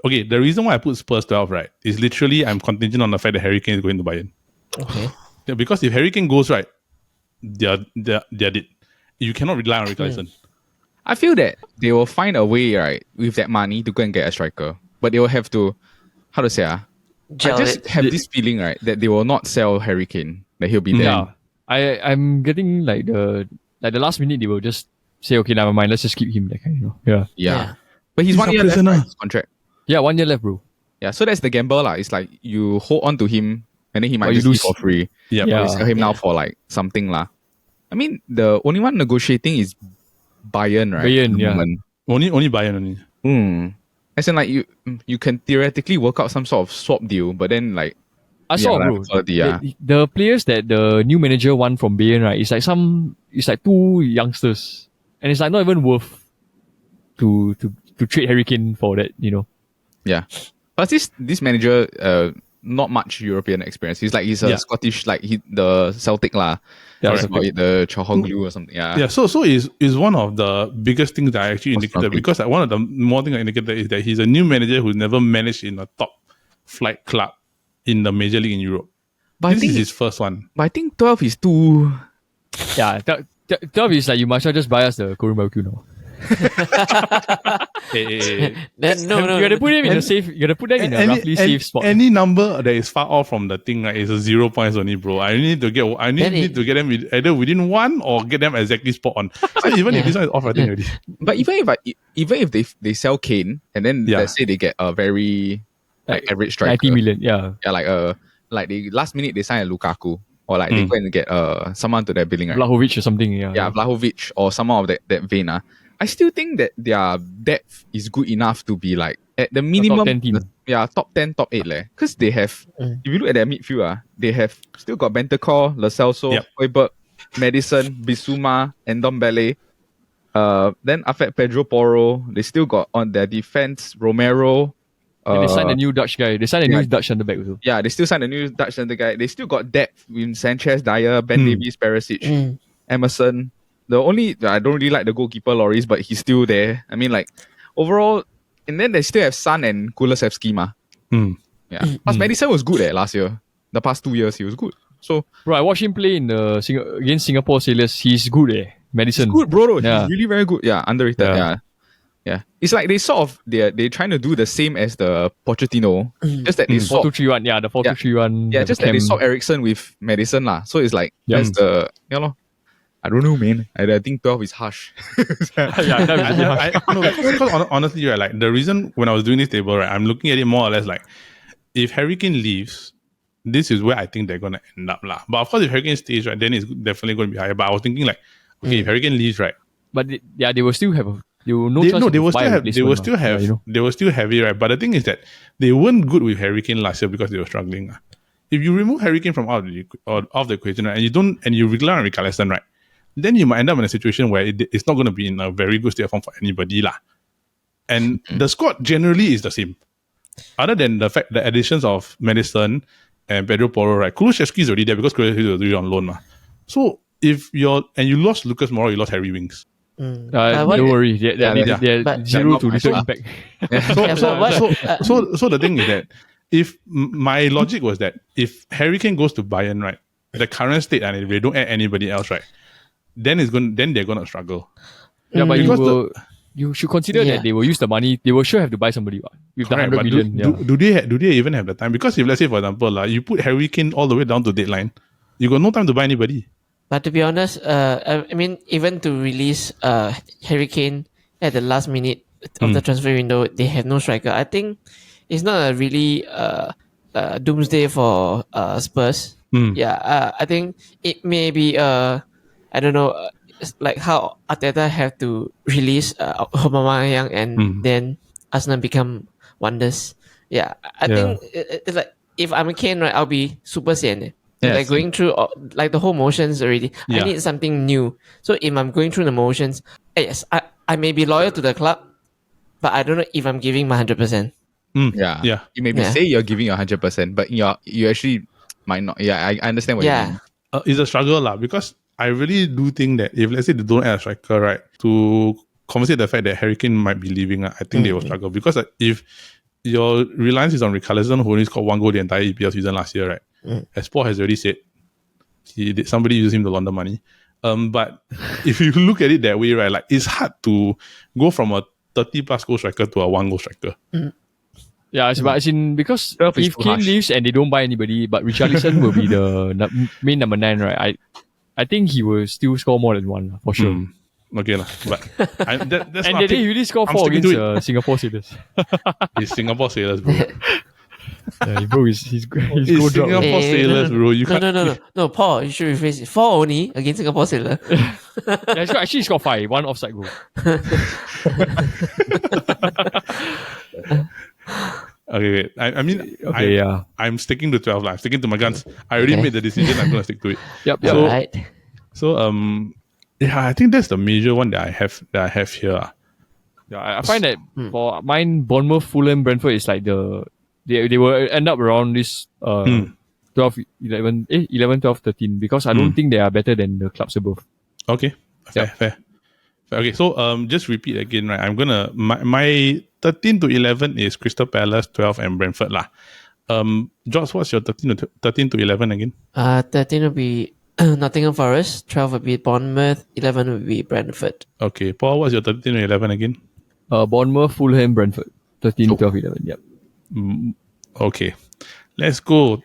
S2: Okay, the reason why I put Spurs 12, right, is literally I'm contingent on the fact that Harry Kane is going to Bayern.
S1: Okay.
S2: Yeah, because if Harry Kane goes, right, they're dead. You cannot rely on Richarlison.
S3: I feel that they will find a way, right, with that money to go and get a striker. But they will have to, how to say, I
S1: Gel
S3: just
S1: it.
S3: have this feeling, right, that they will not sell Harry Kane, that he'll be there.
S4: Yeah. I'm getting like the last minute they will just say, okay, never mind, let's just keep him, that kind, you know. Yeah.
S3: Yeah. But he's
S2: He's
S3: 1
S2: a
S3: year left,
S2: prisoner.
S3: right, his contract.
S4: Yeah, 1 year left, bro.
S3: Yeah, so that's the gamble lah. It's like you hold on to him and then he might
S4: Or you
S3: just leave
S4: lose.
S3: for free.
S2: Yeah.
S4: Yeah.
S3: Or you sell him now for like something lah. I mean, the only one negotiating is Bayern, right?
S4: Bayern,
S3: at the
S4: yeah.
S3: moment.
S2: Only Bayern only.
S3: As in, like you can theoretically work out some sort of swap deal, but then like
S4: I saw,
S3: like,
S4: bro.
S3: quality, yeah.
S4: The players that the new manager won from Bayern, right? It's like 2 youngsters, and it's like not even worth to trade Harry Kane for that, you know.
S3: Yeah. But this manager, not much European experience. He's a Scottish, like the Celtic lah.
S4: Yeah,
S3: Sorry about it, the Chohoglu or something. Yeah.
S2: Yeah, so is one of the biggest things that I actually indicated
S3: something.
S2: because like, one of the more things I indicated is that he's a new manager who's never managed in a top flight club in the major league in Europe.
S3: But
S2: This is his first one.
S3: But I think 12 is too.
S4: Yeah, 12 is like you might as well just buy us the Korean barbecue now.
S1: No.
S4: You gotta put him in a safe. You gotta put them in a roughly safe spot.
S2: Any number that is far off from the thing, right, is a 0 points only, bro. I need to get them either within 1 or get them exactly spot on. So even if this one is off, I think already.
S3: But even if they sell Kane and then let's say they get a very like average striker,
S4: 90 million. Yeah.
S3: yeah, like they last minute they sign a Lukaku or like they go and get someone to their billing, right?
S4: Vlahovic or something. Yeah.
S3: Yeah, Vlahovic or someone of that vein. I still think that their depth is good enough to be like at the minimum.
S4: top 10 team.
S3: Yeah, top 10, top 8 leh. Because they have, if you look at their midfield, they have still got Bentancur, Lo Celso,
S2: Yep.
S3: Højbjerg, Madison, Bissouma, and Ndombele. Then after Pedro Porro, they still got on their defense Romero.
S4: And they signed a new Dutch guy. They signed a new Dutch centre back also.
S3: Yeah, they still signed a new Dutch center guy. They still got depth in Sanchez, Dyer, Ben Davies, Perisic, Emerson. I don't really like the goalkeeper Loris, but he's still there. I mean, like overall, and then they still have Son and Kulusevski ma. Yeah, plus Madison was good last year. The past 2 years he was good. So
S4: Bro, I watched him play in the against Singapore Sailors. He's good, Madison.
S3: good, bro. Though.
S4: Yeah.
S3: He's really very good. Yeah, underrated.
S4: Yeah.
S3: Yeah. It's like they sort of they're trying to do the same as the Pochettino, just that they swap.
S4: 4-2-3-1. Yeah, the 4-2-3-1.
S3: Yeah, just that they swap Ericsson with Madison lah. So it's like that's the lor. I don't know, man. I think 12 is harsh.
S4: Yeah, that was really harsh.
S2: No, because honestly, right, like the reason when I was doing this table, right, I'm looking at it more or less like if Harry Kane leaves, this is where I think they're gonna end up lah. But of course, if Harry Kane stays, right, then it's definitely going to be higher. But I was thinking like, okay, if Harry Kane leaves, right,
S4: But they will still have they will
S2: they will
S4: buy a replacement, you know?
S2: they will still have it, right. But the thing is that they weren't good with Harry Kane last year because they were struggling. If you remove Harry Kane from out of the equation, right, and you rely on Richarlison, right, then you might end up in a situation where it's not going to be in a very good state of form for anybody lah. And the squad generally is the same, other than the fact the additions of Madison and Pedro Porro, right. Kulusevski is already there because Kulusevski was already on loan ma. So if you lost Lucas Moura, you lost Harry Winks.
S4: Don't
S1: what-
S4: worry. They're
S1: But-
S4: 0 to
S3: Not
S4: little
S3: much,
S4: impact.
S2: So the thing is that if my logic was that if Harry Kane goes to Bayern, right, the current state, and if they don't add anybody else, right, then they're gonna struggle.
S4: Yeah, but
S2: Because
S4: you should consider
S1: Yeah.
S4: that they will use the money. They will sure have to buy somebody with the
S2: Correct,
S4: 100
S2: but
S4: million.
S2: do they even have the time? Because if let's say for example, you put Harry Kane all the way down to deadline, you got no time to buy anybody.
S1: But to be honest, I mean, even to release Harry Kane at the last minute of the transfer window, they have no striker. I think it's not a really doomsday for Spurs. Yeah, I think it may be I don't know, it's like how Arteta have to release Aubameyang and then Arsenal become wonders. Yeah, I think it's like if I'm a Kane, right, I'll be super sian. Like
S3: Yes.
S1: going through like the whole motions already.
S2: Yeah.
S1: I need something new. So if I'm going through the motions, yes, I may be loyal to the club, but I don't know if I'm giving my 100%.
S3: Yeah.
S2: Yeah.
S3: You maybe
S1: Yeah.
S3: say you're giving your 100%, but you actually might not. Yeah, I understand what you
S1: Yeah.
S3: mean.
S2: It's a struggle lah, because I really do think that if let's say they don't add a striker, right, to compensate the fact that Harry Kane might be leaving, I think they will struggle, because if your reliance is on Richarlison, who only scored 1 goal the entire EPL season last year, right? As Paul has already said, somebody used him to launder money. But if you look at it that way, right, like it's hard to go from a 30 plus goal striker to a 1 goal striker.
S4: Yeah, but as in, because
S3: 12 is
S4: if
S3: too
S4: Kane
S3: harsh.
S4: leaves and they don't buy anybody, but Richarlison will be the main number 9, right? I think he will still score more than 1 for sure.
S2: Okay lah, but that's
S4: And
S2: my
S4: they
S2: pick.
S4: really score
S2: I'm
S4: 4
S2: sticking to
S4: against
S2: it.
S4: Singapore Sailors.
S2: It's Singapore Sailors, bro.
S4: Yeah, bro, his goal
S2: It's
S4: drop.
S2: Singapore Sailors, bro. You can't.
S1: No, Paul, you should rephrase it. 4 only against Singapore Sailor.
S4: Yeah, he scored 5, 1 offside goal.
S2: Okay, wait. I mean,
S4: Okay, yeah.
S2: I'm sticking to 12 lah. I'm sticking to my guns. I already made the decision. I'm gonna stick to it.
S4: Yep.
S2: So-
S1: Alright.
S2: So yeah, I think that's the major one that I have here.
S4: Yeah, I find that for mine, Bournemouth, Fulham, Brentford is like they will end up around this 12, 11, 12, 13, because I don't think they are better than the clubs above.
S2: Okay, fair. Okay, so just repeat again, right? I'm gonna my 13 to 11 is Crystal Palace, 12 and Brentford lah. Josh, what's your 13 to 11 again?
S1: 13 will be Nottingham Forest, 12 will be Bournemouth, 11 will be Brentford.
S2: Okay, Paul, what's your 13 to 11 again?
S4: Bournemouth, Fulham, Brentford, 13, 12, 11. Yep.
S2: Okay, let's go.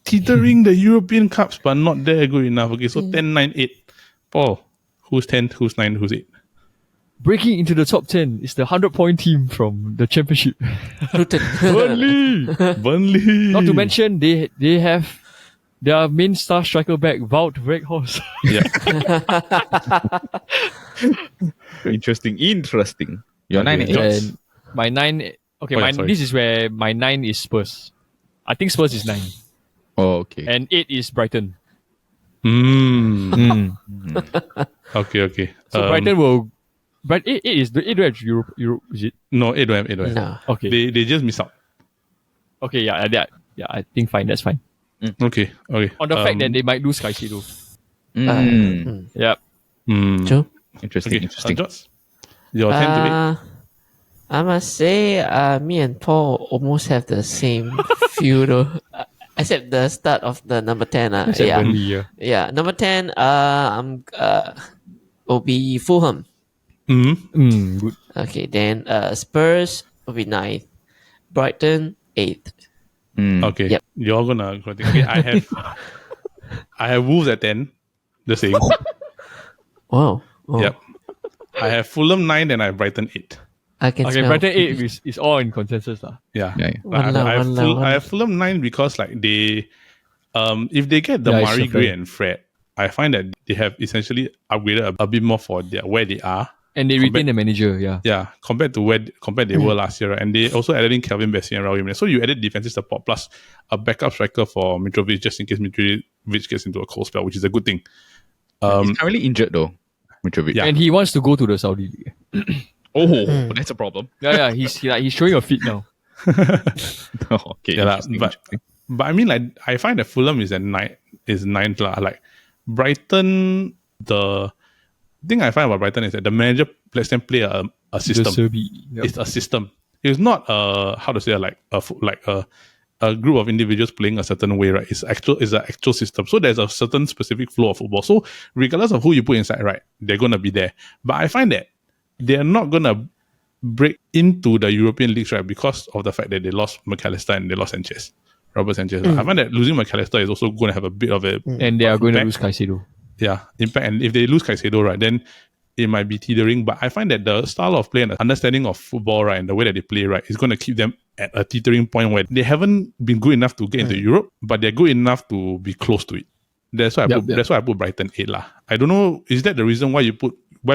S2: Teetering the European Cups, but not there good enough. Okay, so 10, 9, 8. Paul, who's 10, who's 9, who's 8?
S4: Breaking into the top 10 is the 100-point team from the Championship.
S1: Luton.
S4: Burnley!
S2: Burnley.
S4: Not to mention, they have their main star striker back, Wout Weghorst.
S2: Yeah.
S3: Interesting. Your 9
S2: Okay.
S3: and
S4: And my 9... Okay,
S2: Oh, yeah, sorry.
S4: this is where my 9 is Spurs. I think Spurs is 9.
S3: Oh, okay.
S4: And 8 is Brighton.
S2: Okay.
S4: So Brighton will... 8 is... 8 don't have Europe, is it?
S2: No, 8 don't have.
S1: No.
S4: Okay.
S2: They just miss out.
S4: Okay, yeah, I think fine. That's fine.
S2: Okay.
S4: On the fact that they might lose Caicedo. Yep.
S1: Joe?
S3: Interesting.
S2: Okay,
S3: Interesting.
S2: Josh, your 10 to 8.
S1: I must say, me and Paul almost have the same feel though. Except the start of the number 10.
S4: Except
S1: Yeah.
S4: Burnley, yeah.
S1: Yeah. Number 10, will be Fulham.
S4: Good.
S1: Okay, then Spurs will be 9th. Brighton, 8th.
S2: Okay.
S1: Yep.
S2: You're gonna okay, I have Wolves at 10. The same.
S1: Wow. Oh,
S2: Yep. I have Fulham 9 and I have Brighton 8.
S1: I can
S4: Okay,
S1: smell.
S4: Brighton 8 is all in consensus.
S2: Yeah.
S3: Yeah.
S2: I have Fulham 9 because like they if they get the
S4: Yeah, it's
S2: Murray,
S4: fair.
S2: Gray and Fred, I find that they have essentially upgraded a bit more for where they are.
S4: And they retain the manager, yeah.
S2: Yeah, compared they were last year, right? And they also added in Calvin Bessie and Raul Jimenez. So you added defensive support plus a backup striker for Mitrovic just in case Mitrovic gets into a cold spell, which is a good thing.
S3: He's currently injured though, Mitrovic.
S2: Yeah.
S4: And he wants to go to the Saudi League.
S3: Oh, that's a problem.
S4: Yeah, he's showing a fit now.
S3: Okay.
S2: Yeah, lah,
S3: interesting,
S2: but
S3: interesting.
S2: but I mean, like I find that Fulham is ninth lah. Like Brighton, the thing I find about Brighton is that the manager lets them play a
S4: The
S2: system.
S4: Serbi. Yep.
S2: It's a system. It's not how to say like a group of individuals playing a certain way, right? It's an actual system. So there's a certain specific flow of football. So regardless of who you put inside, right, they're gonna be there. But I find that they're not gonna break into the European leagues, right, because of the fact that they lost McAllister and they lost Robert Sanchez. I find that losing McAllister is also going to have a bit of a
S4: And they are going to
S2: impact.
S4: lose Caicedo.
S2: Yeah, impact. And if they lose Caicedo, right, then it might be teetering. But I find that the style of play and the understanding of football, right, and the way that they play, right, is going to keep them at a teetering point where they haven't been good enough to get into Europe, but they're good enough to be close to it. That's why that's why I put Brighton 8 lah. I don't know, is that the reason why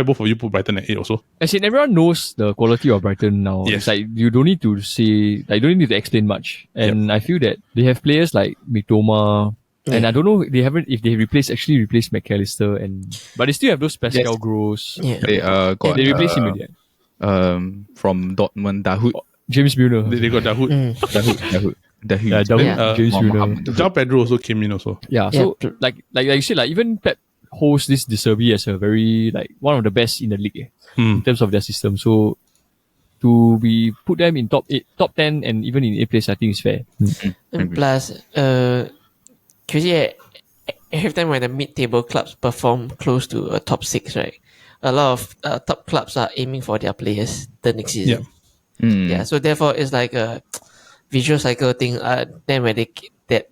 S2: both of you put Brighton at 8 also?
S4: As in, everyone knows the quality of Brighton now.
S2: Yes.
S4: It's like you don't need to say, like, you don't need to explain much. And I feel that they have players like Mitoma, And I don't know if they actually replaced McAllister, but they still have those Pascal
S3: Yes.
S4: Gross.
S1: Yeah.
S3: They got
S4: They replaced him with that.
S3: from Dortmund, Dahoud.
S4: James Milner.
S5: They got Dahoud.
S3: Dahoud.
S4: Yeah, Dahoud,
S1: Yeah.
S4: James Milner.
S5: Jao Pedro also came in also.
S4: Yeah, so like you said, like even Pep holds this De Zerbi as a very one of the best in the league in terms of their system. So to be put them in top 8, top 10, and even in 8th place, I think is fair.
S1: And plus, every time when the mid-table clubs perform close to a top 6, right? A lot of top clubs are aiming for their players the next season. Yeah, so therefore it's like a visual cycle thing. Then when they get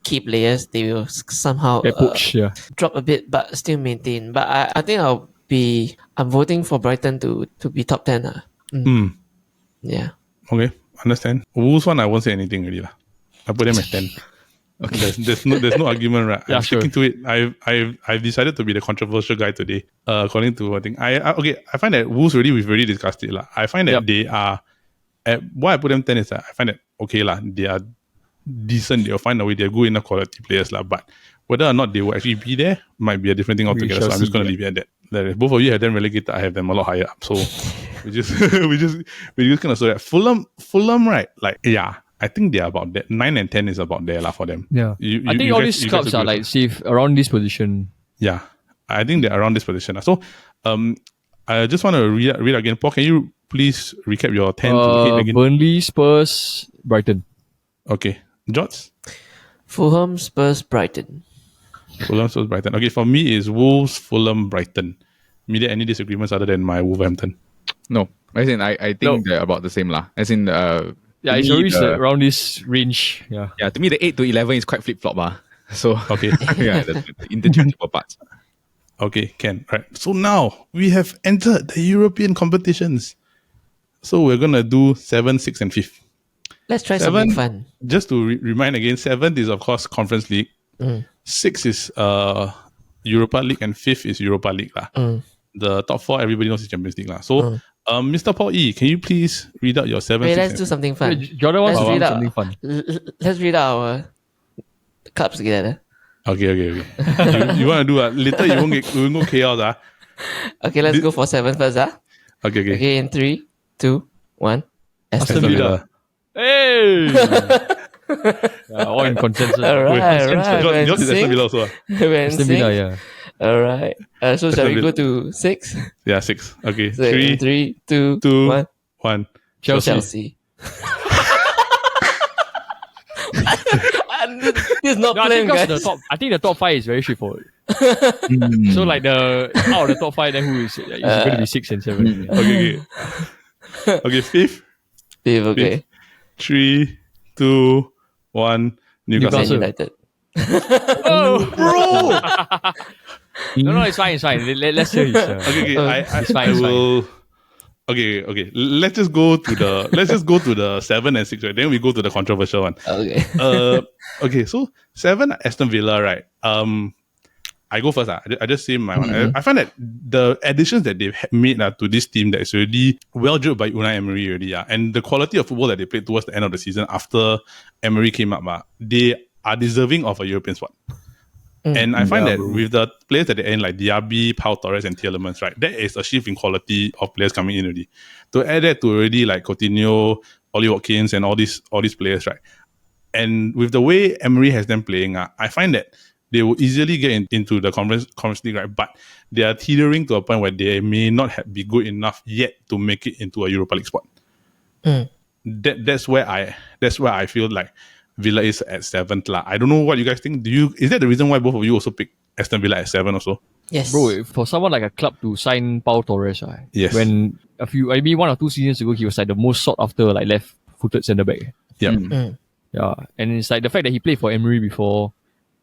S1: key players, they will somehow
S4: Get poached, yeah.
S1: drop a bit, but still maintain. But I think I'm voting for Brighton to be top 10. Yeah.
S5: Okay, understand. Wolves one, I won't say anything really lah. I put them at 10. Okay, there's no argument, right?
S4: Yeah,
S5: I'm sticking
S4: sure.
S5: to it. I've decided to be the controversial guy today. According to I think I find that Wolves we've already discussed it lah. I find that they are. Why I put them 10 is that I find that okay lah. They are decent. They'll find a way. They're good enough quality players lah. But whether or not they will actually be there might be a different thing altogether. So I'm just gonna leave it at that. Like, both of you have them relegated. I have them a lot higher up. So we just gonna say that Fulham, right? Like yeah. I think they are about that. 9 and 10 is about there lah for them.
S4: Yeah. I think all these clubs are like safe around this position.
S5: Yeah. I think they're around this position. So I just want to read again. Paul, can you please recap your 10 to 8 again?
S4: Burnley, Spurs, Brighton.
S5: Okay. Jots?
S1: Fulham, Spurs, Brighton.
S5: Fulham, Spurs, Brighton. Okay, for me is Wolves, Fulham, Brighton. Immediate any disagreements other than my Wolverhampton?
S3: No. As in, I think they're about the same lah. As in,
S4: yeah, it's always around this range. Yeah.
S3: Yeah, to me, the 8 to 11 is quite flip-flop. So,
S5: Okay.
S3: yeah, the interchangeable parts.
S5: Okay, Ken. Right. So now we have entered the European competitions. So we're going to do 7, 6, and 5th.
S1: Let's try
S5: 7,
S1: something fun.
S5: Just to remind again, 7th is, of course, Conference League. 6 is Europa League, and 5th is Europa League. The top 4, everybody knows is Champions League. So, Mr. Paul E., can you please read out your 7,
S1: Wait,
S5: 6,
S1: let's
S5: and
S1: do something fun.
S4: Jordan wants
S1: Let's
S4: to
S1: read
S4: do
S1: out
S4: something fun.
S1: Let's read out our clubs together.
S5: Okay. you want to do later? You won't go chaos.
S1: Okay, let's go for 7 first.
S5: Okay.
S1: Okay, in 3, 2, 1.
S4: Aston Villa. Hey! All in consensus.
S1: Alright.
S5: Yours is Aston Villa also.
S4: Aston Villa, yeah.
S1: Alright. So shall we go to 6?
S5: Yeah, 6. Okay.
S1: So in 3, 2, 1.
S5: 1.
S1: Chelsea. This is not
S4: No,
S1: playing, guys.
S4: I think the top 5 is very straightforward. So like out of the top 5, then who is going to be 6 and 7?
S5: Okay. Okay, 5th.
S1: Okay.
S5: 3, 2, 1. Newcastle.
S4: Newcastle.
S1: United.
S4: No, it's fine. Let's hear his.
S5: Okay.
S4: It's fine.
S5: I will. Okay. Let's just go to the 7 and 6, right? Then we go to the controversial one.
S1: Okay.
S5: Okay. So 7 Aston Villa, right? I go first. I just say my one. I find that the additions that they've made to this team that is already well drilled by Unai Emery already, and the quality of football that they played towards the end of the season after Emery came up, they are deserving of a European spot. And I find that with the players at the end, like Diaby, Pau Torres, and Tielemans, right, that is a shift in quality of players coming in already. To add that to already like Coutinho, Ollie Watkins, and all these players, right, and with the way Emery has them playing, I find that they will easily get into the conference league, right? But they are teetering to a point where they may not be good enough yet to make it into a Europa League spot. That's where I feel like Villa is at 7th. I don't know what you guys think. Is that the reason why both of you also pick Aston Villa at 7 also?
S1: Yes.
S4: Bro, for someone like a club to sign Pau Torres,
S5: Yes.
S4: when maybe 1 or 2 seasons ago, he was like the most sought after like left-footed centre back.
S5: Yeah.
S4: Yeah, and it's like the fact that he played for Emery before.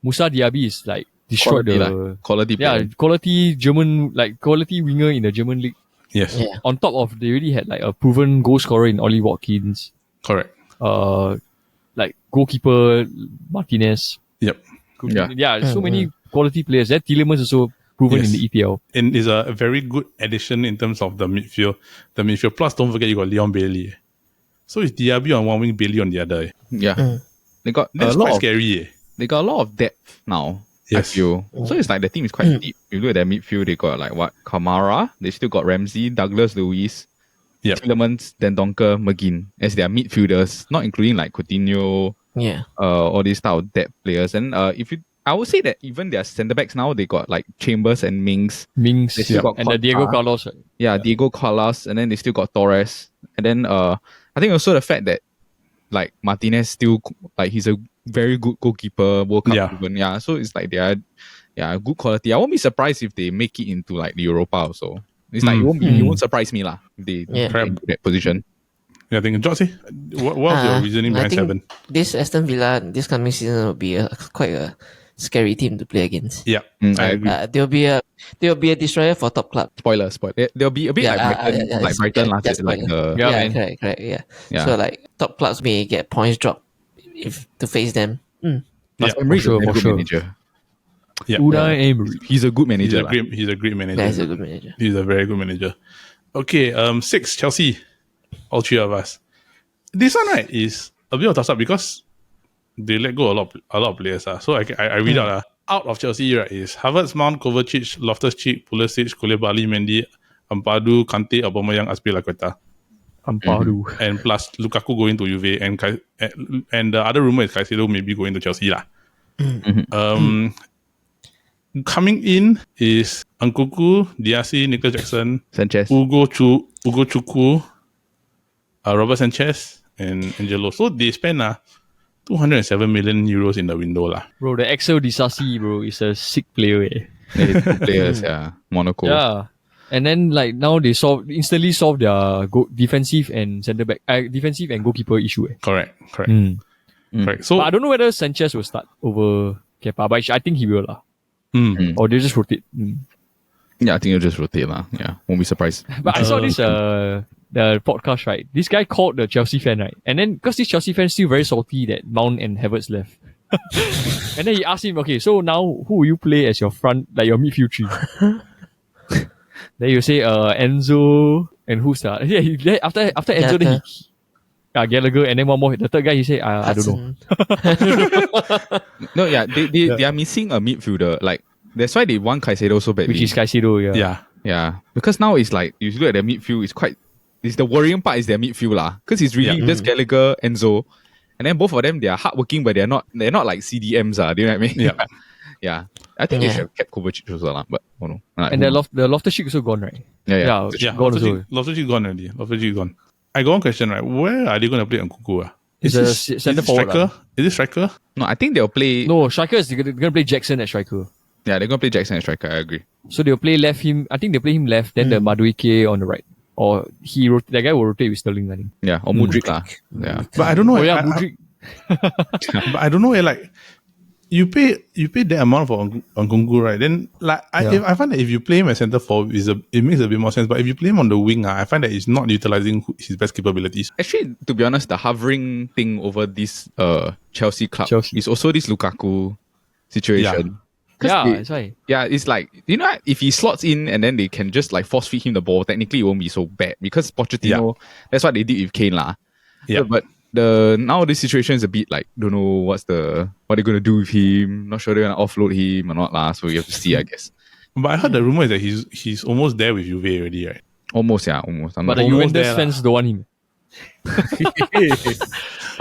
S4: Musa Diaby is like destroyed
S3: quality player.
S4: Yeah, quality German, like quality winger in the German league.
S5: Yes.
S1: Yeah.
S4: On top of, they already had like a proven goal scorer in Ollie Watkins.
S5: Correct.
S4: Like goalkeeper Martinez.
S5: Yep.
S4: So many quality players. That Tielemans also proven in the EPL.
S5: And is a very good addition in terms of the midfield. Plus, don't forget you got Leon Bailey. So it's Diaby on one wing, Bailey on the other.
S3: Yeah. They got
S5: That's
S3: a lot
S5: quite
S3: of
S5: scary.
S3: they got a lot of depth now. I
S2: Yes.
S3: feel. So it's like the team is quite deep. You look at their midfield, they got like what? Kamara, they still got Ramsey, Douglas Luiz,
S2: Yep.
S3: Tielemans, Dendoncker, McGinn as their midfielders, not including like Coutinho,
S1: Yeah.
S3: all these type of depth players. And I would say that even their centre backs now, they got like Chambers and Mings.
S4: Mings
S3: They still got
S4: and the Diego
S3: Costa.
S4: Carlos. Right?
S3: Yeah, Diego Carlos, and then they still got Torres. And then I think also the fact that like Martinez still like he's a very good goalkeeper, World Cup
S2: Yeah.
S3: proven. Yeah, so it's like they are good quality. I won't be surprised if they make it into like the Europa also. It's like it won't surprise me lah if they
S1: Yeah.
S3: get into that position.
S2: Yeah, I think George, what was your reasoning
S1: I
S2: behind
S1: think
S2: 7?
S1: this Aston Villa this coming season will be quite a scary team to play against.
S2: Yeah,
S3: I agree.
S1: They'll be a destroyer for top club.
S3: Spoiler. There'll be a bit like Brighton last year, like the
S4: Yeah,
S1: Yeah,
S4: man.
S1: correct. Yeah.
S3: Yeah.
S1: So like top clubs may get points dropped if to face them.
S3: Plus
S2: Yeah,
S3: Emery is a
S4: for
S3: very good
S4: sure.
S3: manager.
S2: yeah.
S4: Unai Emery.
S3: He's a good manager.
S2: He's a great manager.
S1: Yeah, he's a good manager.
S2: He's a very good manager. Okay, 6, Chelsea. All three of us. This one, right, is a bit of toss up because they let go a lot of players. So I read out of Chelsea, right, is Havertz, Mount, Kovacic, Loftus-Cheek, Pulisic, Koulibaly, Mendy, Ampadu, Kante, Aubameyang, Azpilicueta.
S4: Ampadu.
S2: And plus Lukaku going to Juve and the other rumor is Caicedo maybe going to Chelsea lah. Coming in is Nkunku, Diasi, Nicholas Jackson,
S3: Sanchez.
S2: Ugo Chukwu, Robert Sanchez, and Angelo. So they spent 207 million euros in the window lah.
S4: Bro, the Axel Disasi, bro, is a sick player. Eh.
S3: They had 2 players, yeah. Monaco.
S4: Yeah. And then like now they instantly solve their defensive and centre back, defensive and goalkeeper issue. Eh.
S2: Correct.
S4: But
S2: So
S4: I don't know whether Sanchez will start over Kepa, but I think he will lah.
S2: mm,
S4: Or they just rotate.
S3: Yeah, I think you'll just rotate lah. Yeah, won't be surprised.
S4: But I saw this the podcast, right? This guy called the Chelsea fan, right? And then because this Chelsea fan still very salty that Mount and Havertz left. And then he asked him, okay, so now who will you play as your front, like your midfield three? Then you say Enzo and who's that? Yeah, after Enzo, then Gallagher, and then one more. The third guy, he said, I don't know.
S3: No, yeah, they are missing a midfielder. Like that's why they want Caicedo so badly.
S4: Which is Caicedo, yeah.
S2: yeah.
S3: Yeah, because now it's like you look at their midfield. It's the worrying part is their midfield lah. Because it's really just Gallagher, Enzo, and then both of them they are hardworking, but they're not like CDMs ah. Do you know what I mean?
S2: Yeah.
S3: Yeah. I think they should have kept Kovacic also lah. But oh no. Like,
S4: And the Loftus-Cheek also gone, right?
S3: yeah.
S2: Yeah,
S4: gone also.
S2: Loftus-Cheek gone already. Loftus-Cheek gone. I got one question, right? Where are they going to play Nkunku?
S4: It's a centre forward.
S2: striker? Is it striker?
S3: No, I think they'll play.
S4: No, striker is going to play Jackson at striker.
S3: Yeah, they're gonna play Jackson as striker. I agree.
S4: So they'll play I think they play him left, then the Madueke on the right. Or that guy will rotate with Sterling, I think.
S3: Yeah, or Mudryk lah. Yeah.
S2: But I don't know.
S4: Oh yeah,
S2: I-
S4: Mudryk.
S2: but I don't know. Like you pay that amount for Nkunku, right? Then like I find that if you play him as centre forward, it makes a bit more sense. But if you play him on the wing, I find that it's not utilizing his best capabilities.
S3: Actually, to be honest, the hovering thing over this Chelsea club is also this Lukaku situation.
S4: Yeah,
S3: They-
S4: that's why.
S3: Yeah, it's like, you know, if he slots in and then they can just like force feed him the ball, technically it won't be so bad because Pochettino, that's what they did with Kane lah.
S2: Yeah.
S3: But now this situation is a bit like, don't know what they're going to do with him. Not sure they're going to offload him or not lah. So we have to see, I guess.
S2: But I heard the rumor is that he's almost there with Juve already, right?
S3: Almost, yeah, almost.
S4: But the
S2: almost
S4: Juventus
S2: there
S4: fans don't want him.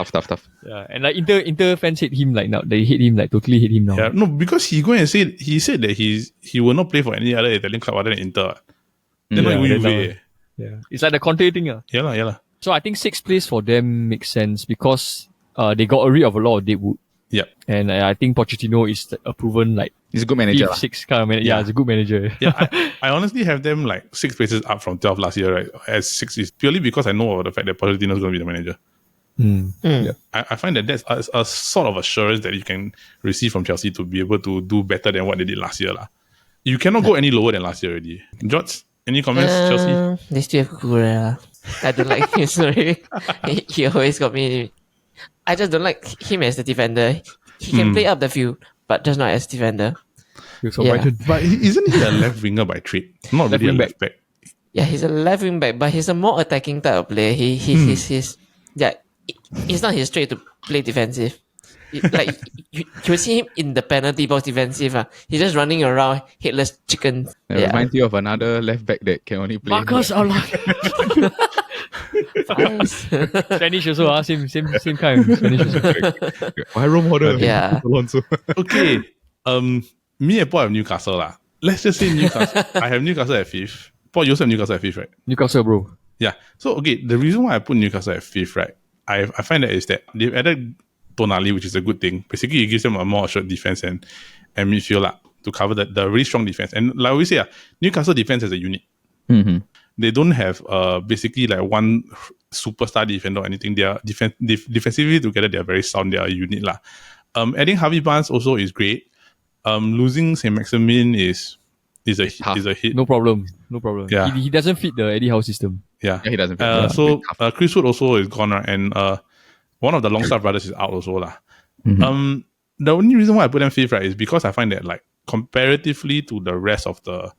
S3: Tough.
S4: Yeah, and like Inter fans hate him like now. They hate him like totally hate him now.
S2: Yeah, no, because he said that he will not play for any other Italian club other than Inter. They're not even Juve.
S4: Yeah, it's like the Conte thing.
S2: Yeah lah.
S4: So I think 6th place for them makes sense because they got rid of a lot of deadwood.
S2: Yep.
S4: And I think Pochettino is a proven like
S3: He's a good manager.
S4: 5th, 6th kind of manager. Yeah, he's a good manager.
S2: Yeah, I honestly have them like 6 places up from 12 last year, right? As 6 is purely because I know of the fact that Pochettino is going to be the manager.
S4: Yeah.
S2: I find that that's a sort of assurance that you can receive from Chelsea to be able to do better than what they did last year lah. You cannot go any lower than last year already. George, any comments, Chelsea?
S1: They still have Kukurea. I don't like him, sorry. He always got me. I just don't like him as the defender. He can play up the field, but just not as defender.
S4: So
S1: Yeah.
S4: Brighton.
S2: But isn't he a left winger by trade? Not
S4: Left
S2: really a
S4: wing
S2: left back.
S1: Yeah, he's a left wing back, but he's a more attacking type of player. He's not his straight to play defensive. you see him in the penalty box defensive. He's just running around, headless chicken.
S3: It reminds you of another left back that can only play.
S4: Marcus Alonso. Spanish also, same kind. Spanish also.
S3: Why role model?
S1: Yeah.
S3: Alonso.
S2: Okay. Me and Paul have Newcastle lah. Let's just say Newcastle. I have Newcastle at 5th. Paul, you also have Newcastle at 5th, right?
S4: Newcastle, bro.
S2: Yeah. So okay, the reason why I put Newcastle at 5th, right? I find that is that they've added Tonali, which is a good thing. Basically, it gives them a more assured defense and midfield lah, to cover the really strong defense. And like we say, Newcastle defense as a unit.
S3: Mm-hmm.
S2: They don't have basically like one superstar defender or anything. They are defensively together. They are very sound. They are a unit lah. Adding Harvey Barnes also is great. Losing Saint Maximin is a hit.
S4: No problem.
S2: Yeah.
S4: He doesn't fit the Eddie Howe system.
S2: Yeah,
S3: Yeah, he doesn't.
S2: So Chris Wood also is gone, right? And one of the Longstaff brothers is out also lah.
S3: Mm-hmm.
S2: The only reason why I put them 5th, right, is because I find that like comparatively to the rest of the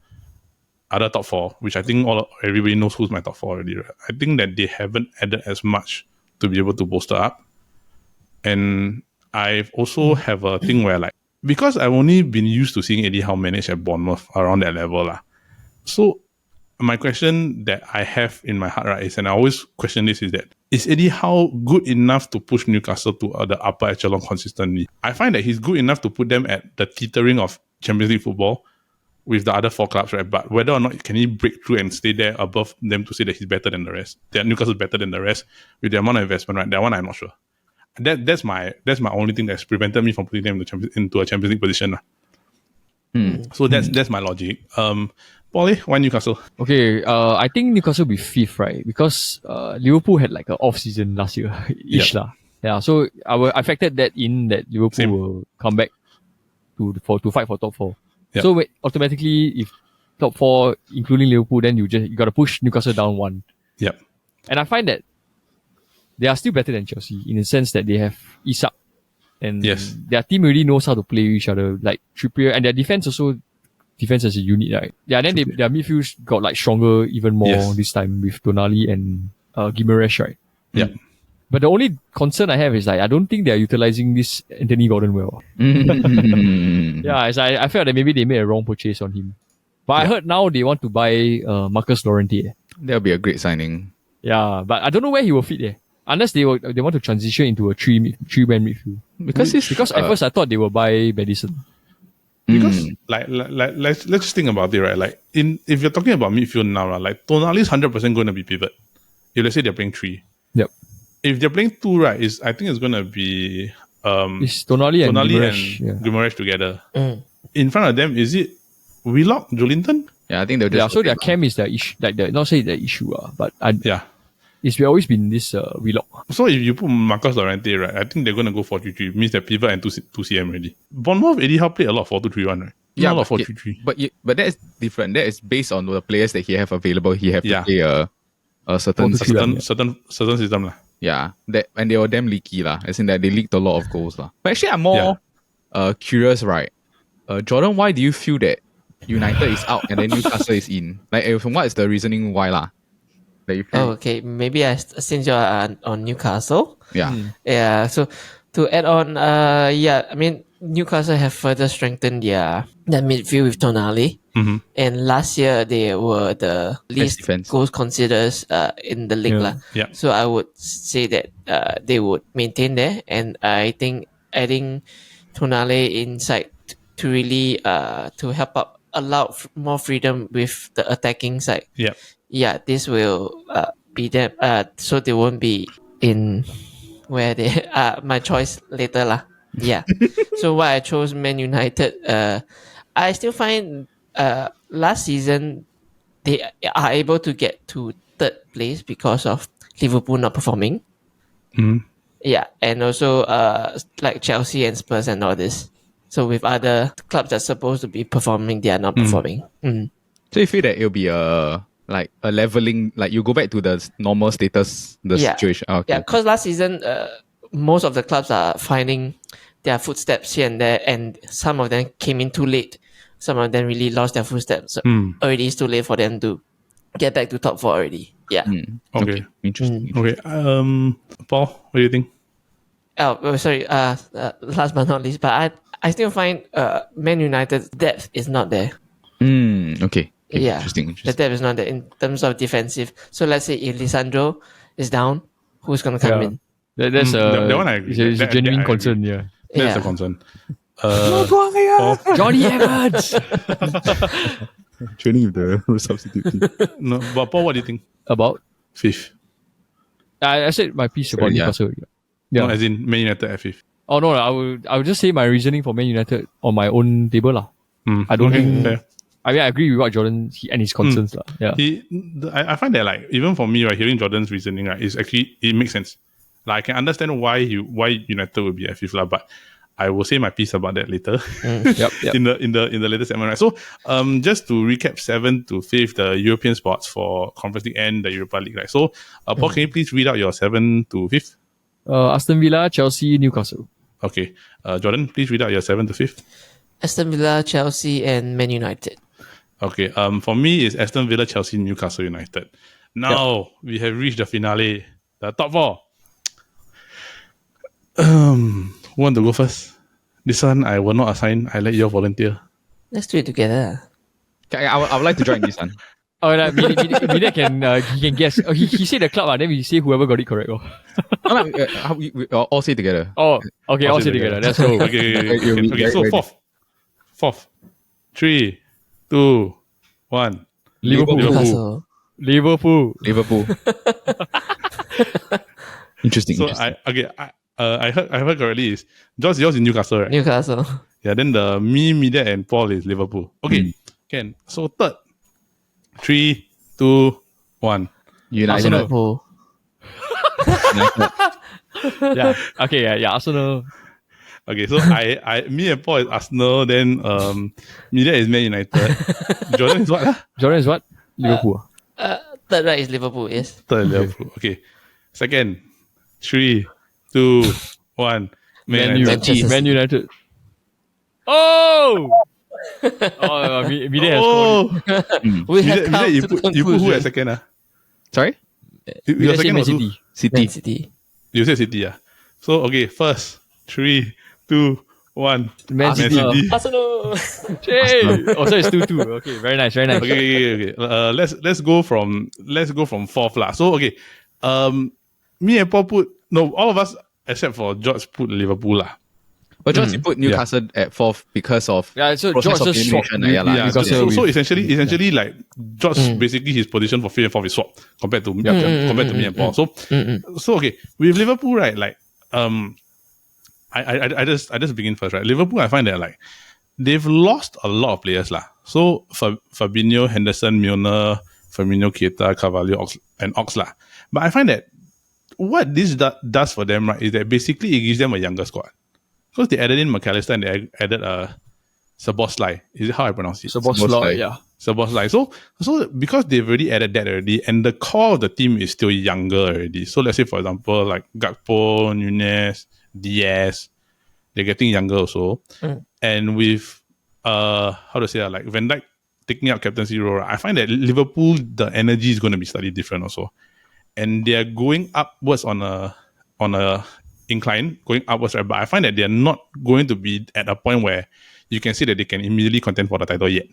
S2: other top 4, which I think everybody knows who's my top 4 already, right? I think that they haven't added as much to be able to bolster up. And I also have a thing where like, because I've only been used to seeing Eddie Howe manage at Bournemouth around that level lah. So my question that I have in my heart, right, is, and I always question this, is that, is Eddie Howe good enough to push Newcastle to the upper echelon consistently? I find that he's good enough to put them at the teetering of Champions League football with the other 4 clubs, right? But whether or not can he break through and stay there above them to say that he's better than the rest, that Newcastle is better than the rest with the amount of investment, right? That one I'm not sure. That's my only thing that's prevented me from putting them into a Champions League position. So that's my logic. Paulie, why Newcastle?
S4: Okay, I think Newcastle will be 5th, right? Because Liverpool had like an off season last year ish lah. Yeah, so I factored that in, that Liverpool will come back to fight for top 4.
S2: Yep.
S4: So automatically, if top 4 including Liverpool, then you got to push Newcastle down 1.
S2: Yep.
S4: And I find that they are still better than Chelsea in the sense that they have Isak, and their team really knows how to play with each other, like Trippier, and their defense as a unit, right? Yeah, then their midfield got like stronger even more this time with Tonali and Guimaraes, right?
S2: Yeah.
S4: But the only concern I have is like I don't think they are utilizing this Anthony Gordon well. Yeah, as I felt that maybe they made a wrong purchase on him. But I heard now they want to buy Marcus Llorente.
S3: That'll be a great signing.
S4: Yeah, but I don't know where he will fit there. Unless they want to transition into a three-man midfield. Because at first I thought they will buy Madison.
S2: Because like let's just think about it, right? Like if you're talking about midfield now, right, like Tonali is 100% going to be pivot. If let's say they're playing 3.
S4: Yep.
S2: If they're playing 2, right, I think it's going to be
S4: it's Tonali and
S2: Guimaraes together. In front of them, is it Willock, Jolinton?
S3: Yeah, I think they'll just...
S4: Yeah, so their cam is the issue, like not say the issue, but it's always been this Willock.
S2: So if you put Marcus Llorente, right, I think they're going to go 4-3-3. Means that pivot and 2 CM already. Bournemouth, Eddie Howe played a lot of 4-2-3-1, right?
S3: Yeah,
S2: a lot of 4-3-3.
S3: But that's different. That is based on the players that he have available. He have to play a certain
S2: system lah.
S3: Yeah, and they were damn leaky lah. As in that they leaked a lot of goals lah. But actually, I'm more curious, right? Jordan, why do you feel that United is out and then Newcastle is in? Like, what is the reasoning why lah?
S1: Okay, maybe since you're on Newcastle.
S3: Yeah.
S1: Yeah, so to add on, I mean, Newcastle have further strengthened their midfield with Tonali.
S2: Mm-hmm.
S1: And last year, they were the least
S3: defense.
S1: goals considered in the league.
S2: Yeah.
S1: So I would say that they would maintain there. And I think adding Tonali inside to really to help up, allow more freedom with the attacking side.
S2: Yeah.
S1: Yeah, this will be them. So they won't be in where they my choice later lah. Yeah. So why I chose Man United? I still find last season they are able to get to 3rd place because of Liverpool not performing.
S2: Mm-hmm.
S1: Yeah, and also like Chelsea and Spurs and all this. So with other clubs that's supposed to be performing, they are not performing. Mm.
S3: So you feel that it'll be a leveling, like you go back to the normal status, situation. Oh, okay.
S1: Yeah, because last season, most of the clubs are finding their footsteps here and there, and some of them came in too late. Some of them really lost their footsteps. So already it's too late for them to get back to top 4 already. Yeah.
S2: Okay.
S3: Interesting.
S2: Okay. Paul, what do you think?
S1: Sorry. Last but not least, but I still find Man United's depth is not there.
S3: Okay.
S1: Yeah,
S3: Interesting.
S1: the depth is not there in terms of defensive. So let's say if Lisandro is down, who's gonna come
S4: Yeah.
S1: in?
S4: That's
S2: that one I agree.
S4: It's a
S2: That
S4: genuine
S2: I agree.
S4: concern. Yeah.
S2: That's
S1: Yeah.
S2: a concern. For-
S4: Johnny Evans.
S3: Training with the substitute team.
S2: no, but Paul, what do you think?
S4: About
S2: Fifth.
S4: I said my piece about
S3: Yeah.
S4: Newcastle.
S2: No,
S4: Yeah.
S2: as in Man United at fifth.
S4: Oh no, I would just say my reasoning for Man United on my own table lah.
S2: Mm.
S4: I don't
S2: Okay,
S4: think.
S2: fair.
S4: I mean, I agree with what Jordan and his concerns lah. Yeah.
S2: I find that like even for me, right, hearing Jordan's reasoning, right, is actually it makes sense. Like I can understand why United would be at fifth lah, but I will say my piece about that later
S4: Yep.
S2: in the latest segment. Right? So just to recap, 7th to 5th, the European spots for Conference League and the Europa League. Right? So Paul, can you please read out your 7th to 5th?
S4: Aston Villa, Chelsea, Newcastle.
S2: Okay, Jordan, please read out your 7th to 5th.
S1: Aston Villa, Chelsea, and Man United.
S2: Okay, for me it's Aston Villa, Chelsea, Newcastle United. Now we have reached the finale, the top four. Who want to go first? This one I will not assign. I let you all volunteer.
S1: Let's do it together.
S3: Okay, I would like to join this one.
S4: Oh, like, Mina can he can guess. Oh, he said the club, then we say whoever got it correct. Oh,
S3: How we all say together.
S4: oh okay, all say together. Let's go.
S2: Okay. So fourth, 3, 2, 1.
S4: Liverpool.
S1: Newcastle.
S4: Liverpool.
S3: Liverpool. Interesting.
S2: So
S3: interesting.
S2: I heard correctly is yours is Newcastle, right?
S1: Newcastle.
S2: Yeah. Then the Media and Paul is Liverpool. Okay. Can. So third, 3, 2, 1.
S3: United.
S1: Liverpool.
S4: Yeah. Okay. Yeah. Arsenal.
S2: Okay, so me and Paul is Arsenal, then Media is Man United. Jordan is what?
S4: Jordan is what? Liverpool.
S1: Third right is Liverpool. Yes.
S2: Third Liverpool. Okay. Second, 3, 2, 1.
S4: Man
S2: United.
S4: United. Man United. Oh. Media has scored.
S2: Oh,
S1: We have come
S2: you
S1: to the
S2: put who
S1: conclusion.
S2: at second?
S3: Sorry?
S2: Your
S4: Media say
S2: second
S4: Man
S2: was who?
S4: City.
S3: City.
S1: Man City.
S2: You said City, yeah. So okay, first, 3, 2, 1.
S4: Man City.
S1: Arsenal.
S4: Hey. Oh, so it's 2-2. Okay. Very nice. Very nice.
S2: Okay. Let's go from fourth lah. So okay, me and Paul all of us except for George put Liverpool lah.
S3: But George, you put Newcastle at fourth because of
S4: Yeah. So
S3: process
S4: George
S3: of
S4: just swapped.
S3: elimination. Yeah, lah.
S2: Yeah,
S4: Newcastle
S2: so
S4: with-
S2: essentially like George basically his position for 3 and 4 is swapped compared to me and Paul. So okay, with Liverpool, right, like I just begin first, right? Liverpool, I find that like they've lost a lot of players lah. So Fabinho, Henderson, Milner, Firmino, Keita, Carvalho, and Ox lah. But I find that what this does for them, right, is that basically it gives them a younger squad. Because they added in McAllister and they added Szoboszlai. Is it how I pronounce it?
S4: Szoboszlai. Yeah.
S2: Szoboszlai. So because they've already added that already, and the core of the team is still younger already. So let's say, for example, like Gakpo, Nunez, Diaz, they're getting younger also. And with like Van Dijk taking up captaincy role, I find that Liverpool, the energy is going to be slightly different also. And they're going upwards on a incline, going upwards, right? But I find that they're not going to be at a point where you can see that they can immediately contend for the title yet.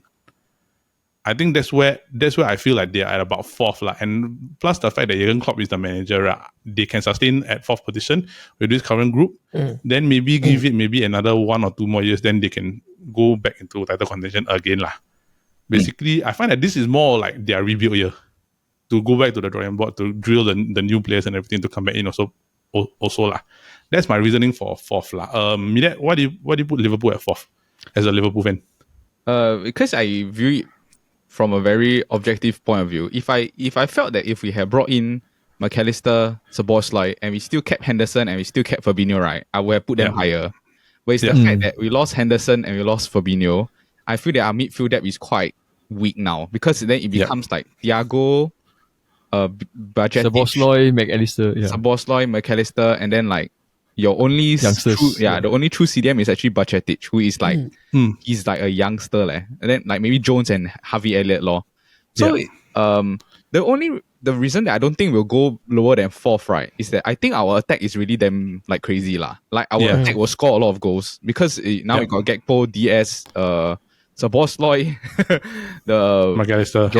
S2: I think that's where I feel like they are at about fourth lah. And plus the fact that Jurgen Klopp is the manager, right, they can sustain at fourth position with this current group. Then maybe give it maybe another 1 or 2 more years, then they can go back into title contention again lah. Basically, I find that this is more like their rebuild year, to go back to the drawing board, to drill the new players and everything to come back in also lah. That's my reasoning for fourth lah. Milet, why do you put Liverpool at fourth as a Liverpool fan?
S3: Because I view it from a very objective point of view. If I felt that if we had brought in McAllister, Szoboszlai, and we still kept Henderson and we still kept Fabinho, right, I would have put them higher. But it's the fact that we lost Henderson and we lost Fabinho. I feel that our midfield depth is quite weak now, because then it becomes like Thiago, Budget,
S4: Szoboszlai, McAllister. Yeah.
S3: Szoboszlai, McAllister, and then like your only
S4: Youngsters.
S3: the only true CDM is actually Budgetic, who is like he's like a youngster, and then like maybe Jones and Harvey Elliott law. So the only the reason that I don't think we'll go lower than 4th, right, is that I think our attack is really damn like crazy lah. Like our attack will score a lot of goals because now we got Gakpo, DS, Sabosloy, the
S2: McAllister.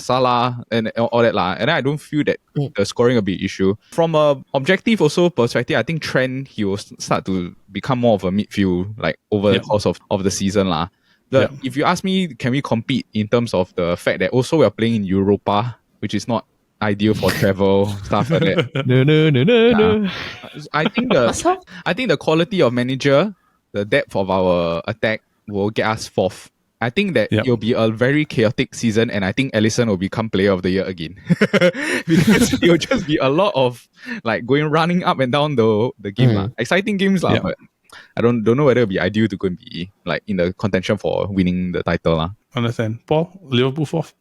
S3: Salah, and all that lah. And I don't feel that the scoring will be an issue. From a objective also perspective, I think Trent he will start to become more of a midfield like over the course of the season lah. If you ask me, can we compete in terms of the fact that also we are playing in Europa, which is not ideal for travel stuff like that.
S4: No.
S3: I think the quality of manager, the depth of our attack will get us 4th. I think that it'll be a very chaotic season, and I think Alisson will become player of the year again. Because it'll just be a lot of like running up and down the game. Exciting games, but I don't know whether it'll be ideal to go and be like in the contention for winning the title.
S2: Understand. Paul, Liverpool 4th.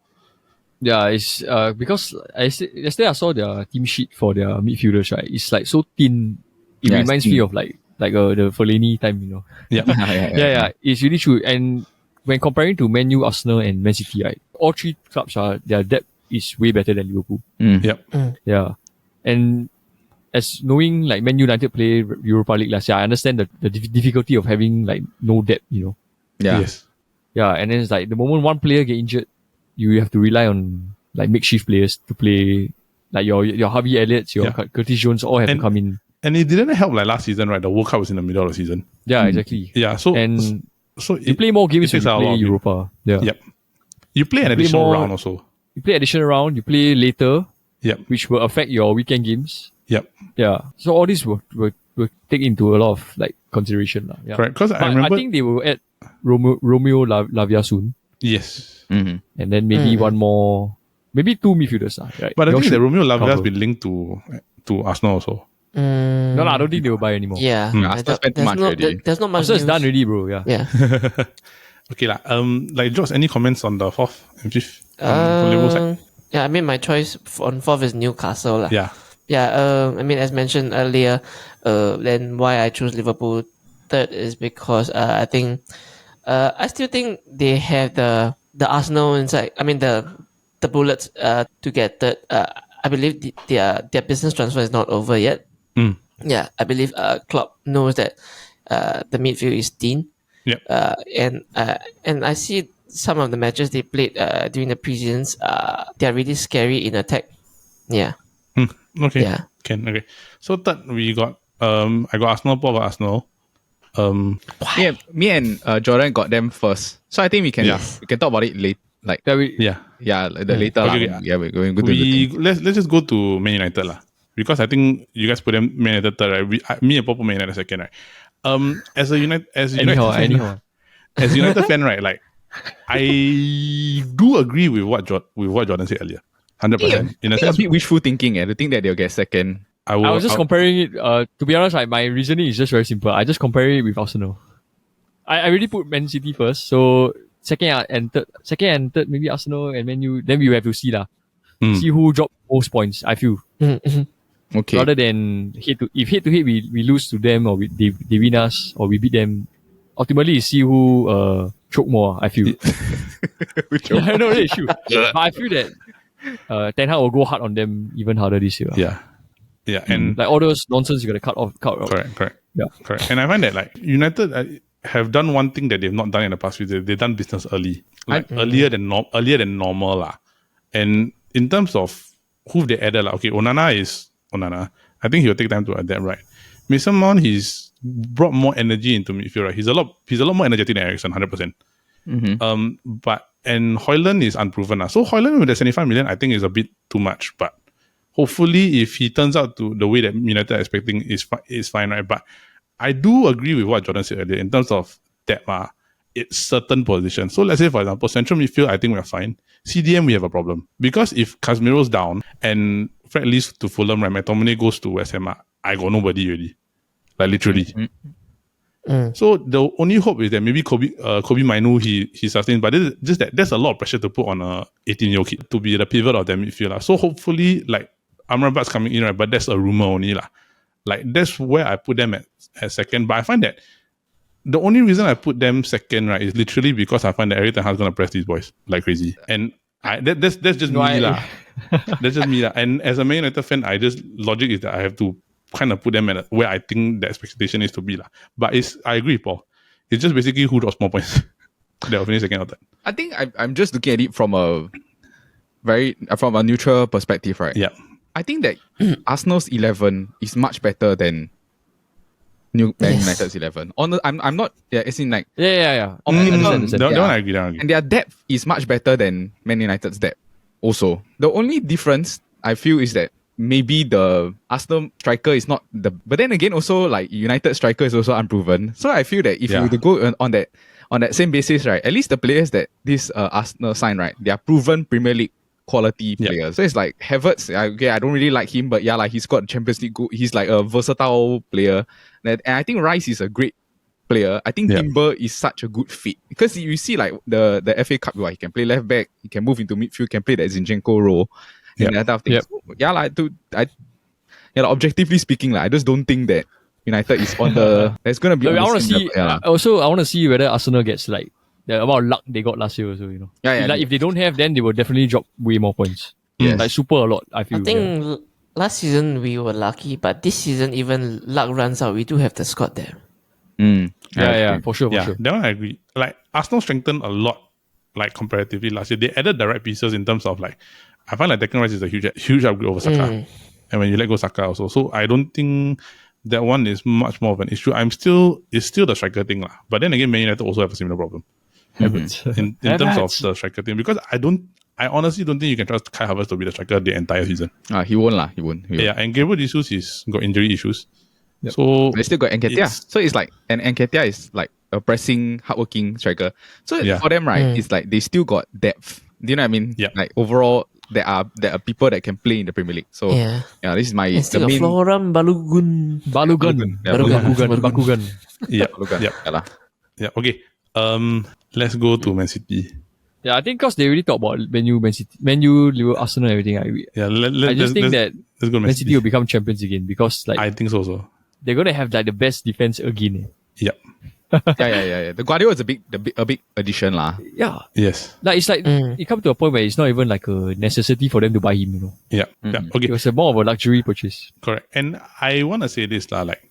S4: Yeah, it's because yesterday I saw their team sheet for their midfielders, right? It's like so thin. It reminds me of like the Fellaini time, you know. Yeah. It's really true. And when comparing to Man U, Arsenal, and Man City, right, all three clubs their depth is way better than Liverpool. Yeah. And as knowing like Man United play Europa League last year, I understand the difficulty of having like no depth, you know.
S2: Yes.
S4: Yeah, and then it's like the moment one player get injured, you have to rely on like makeshift players to play, like your Harvey Elliott's, your Curtis Jones all have to come in.
S2: And it didn't help like last season, right? The World Cup was in the middle of the season.
S4: Yeah, exactly.
S2: Yeah, so
S4: you play more games when you play Europa. Yeah.
S2: Yep. You play an additional round also.
S4: You play additional round, you play later, which will affect your weekend games.
S2: Yep.
S4: Yeah. So all this will take into a lot of like consideration. Yeah.
S2: Correct. Because I
S4: think they will add Romeo Lavia soon.
S2: Yes.
S4: And then maybe one more, maybe two midfielders. Right?
S2: But I think that Romeo Lavia has been linked to Arsenal also.
S4: No, I don't think they will buy anymore.
S1: Yeah.
S3: Arsenal spent too much already.
S1: There's not much.
S4: Arsenal is done already, bro. Yeah.
S2: Okay lah. Like George, any comments on the 4th and 5th from Liverpool side?
S1: Yeah, I mean my choice on 4th is Newcastle lah.
S2: Yeah.
S1: Yeah. I mean as mentioned earlier, then why I choose Liverpool 3rd is because I think I still think they have the Arsenal inside. I mean the bullets to get 3rd. I believe their business transfer is not over yet. Yeah, I believe Klopp knows that the midfield is thin.
S2: Yep.
S1: And I see some of the matches they played during the preseasons. They are really scary in attack. Yeah.
S2: Okay.
S1: Yeah.
S2: Okay. So 3rd we got I got Arsenal. Paul got Arsenal.
S3: Me and Jordan got them first, so I think we can talk about it late. Like later.
S2: Okay.
S3: Yeah, we're going to do
S2: let's just go to Man United lah, because I think you guys put them Man United 3rd, right? Me and Paul put Man United 2nd, right? As a United as United fan, right? Like I do agree with what Jordan said earlier, 100%. In a sense,
S3: a bit wishful thinking, to think that they'll get 2nd.
S4: I was just comparing it. To be honest, my reasoning is just very simple. I just compare it with Arsenal. I already put Man City first, so second and third, maybe Arsenal and Man U. Then we have to see see who drop most points. I feel
S3: okay.
S4: Rather than head to head we lose to them, or they win us, or we beat them. Ultimately, see who choke more. I feel. I know it's true, but I feel that Ten Hag will go hard on them even harder this year.
S2: Yeah, and
S4: like all those nonsense you gotta cut off.
S2: Correct.
S4: Yeah,
S2: correct. And I find that like United have done one thing that they've not done in the past few days. They've done business early, like earlier than normal lah. And in terms of who they added, like, okay, Onana. I think he'll take time to adapt, right? Mason Mount, he's brought more energy into midfield, right? He's a lot more energetic than Eriksen, 100%. And Højlund is unproven. So Højlund with the 75 million, I think is a bit too much. But hopefully, if he turns out to the way that United are expecting, is fine, right? But I do agree with what Jordan said earlier in terms of depth. It's certain positions. So let's say, for example, central midfield, I think we're fine. CDM, we have a problem. Because if Casemiro's down and Fred leaves to Fulham, right, McTominay goes to West Ham, I got nobody already. Like literally. So the only hope is that maybe Kobe Mainu, he sustains. But there's a lot of pressure to put on a 18-year-old kid to be the pivot of that midfield. So hopefully, like, Amrabat's coming in, right? But that's a rumor only. Like, that's where I put them at 2nd. But I find that the only reason I put them 2nd, right, is literally because I find that Eric Ten Hag's going to press these boys like crazy. And That's just
S4: No,
S2: me lah. That's just me lah. And as a Man United fan, logic is that I have to kind of put them at where I think the expectation is to be lah. But I agree, Paul. It's just basically who draws more points. They'll finish second or third.
S3: I think I'm just looking at it from a neutral perspective, right?
S2: Yeah.
S3: I think that Arsenal's 11 is much better than Man United's 11. I'm not. Yeah, it's in like.
S4: Yeah.
S3: On-
S4: Understand.
S2: That one I agree.
S3: And their depth is much better than Man United's depth. Also, the only difference I feel is that maybe the Arsenal striker is not the. But then again, also like United striker is also unproven. So I feel that if you were to go on that same basis, right? At least the players that this Arsenal sign, right? They are proven Premier League quality players. So it's like Havertz. I don't really like him, but yeah, like he's got Champions League. He's like a versatile player. And I think Rice is a great player. I think Timber is such a good fit because you see like the FA Cup, he can play left back, he can move into midfield, can play that Zinchenko role, and that type of thing.
S4: Yep.
S3: So, objectively speaking, like I just don't think that United is on the. There's gonna be.
S4: I want to see. Also, I want to see whether Arsenal gets like the amount of luck they got last year. Also, you know. Like if they don't have, then they will definitely drop way more points.
S3: Yes.
S4: Like super a lot. I feel.
S1: I think last season we were lucky, but this season even luck runs out. We do have the squad there.
S4: Yeah, for sure.
S2: That one I agree. Like Arsenal strengthened a lot, like comparatively last year. They added the right pieces in terms of like, I find like Declan Rice is a huge upgrade over Saka. And when you let go Saka also, so I don't think that one is much more of an issue. It's still the striker thing lah. But then again, Man United also have a similar problem in terms of the striker thing, because I honestly don't think you can trust Kai Havertz to be the striker the entire season.
S3: He won't lah. He won't.
S2: Yeah, and Gabriel Jesus is got injury issues.
S4: Yep.
S2: So
S3: they still got Nketiah. So it's like, and Nketiah is like a pressing, hardworking striker. So for them, right, it's like they still got depth. Do you know what I mean?
S2: Yeah.
S3: Like overall, there are people that can play in the Premier League. So this is my
S1: And still got
S3: main.
S1: Floran Balogun.
S4: Bakugan.
S2: Yeah. Okay. Let's go to Man City.
S4: Yeah, I think because they already talked about Man U, Liverpool, Arsenal, and everything. I just think that
S2: let's go
S4: Man City will become champions again because like
S2: I think so.
S4: they're gonna have like the best defense again.
S2: Yep.
S3: Yeah. The Guardiola is a big addition lah.
S4: Yeah,
S2: Yes.
S4: like it's like it comes to a point where it's not even like a necessity for them to buy him. You know,
S2: Yeah. Okay.
S4: it was more of a luxury purchase.
S2: Correct. And I want to say this lah, like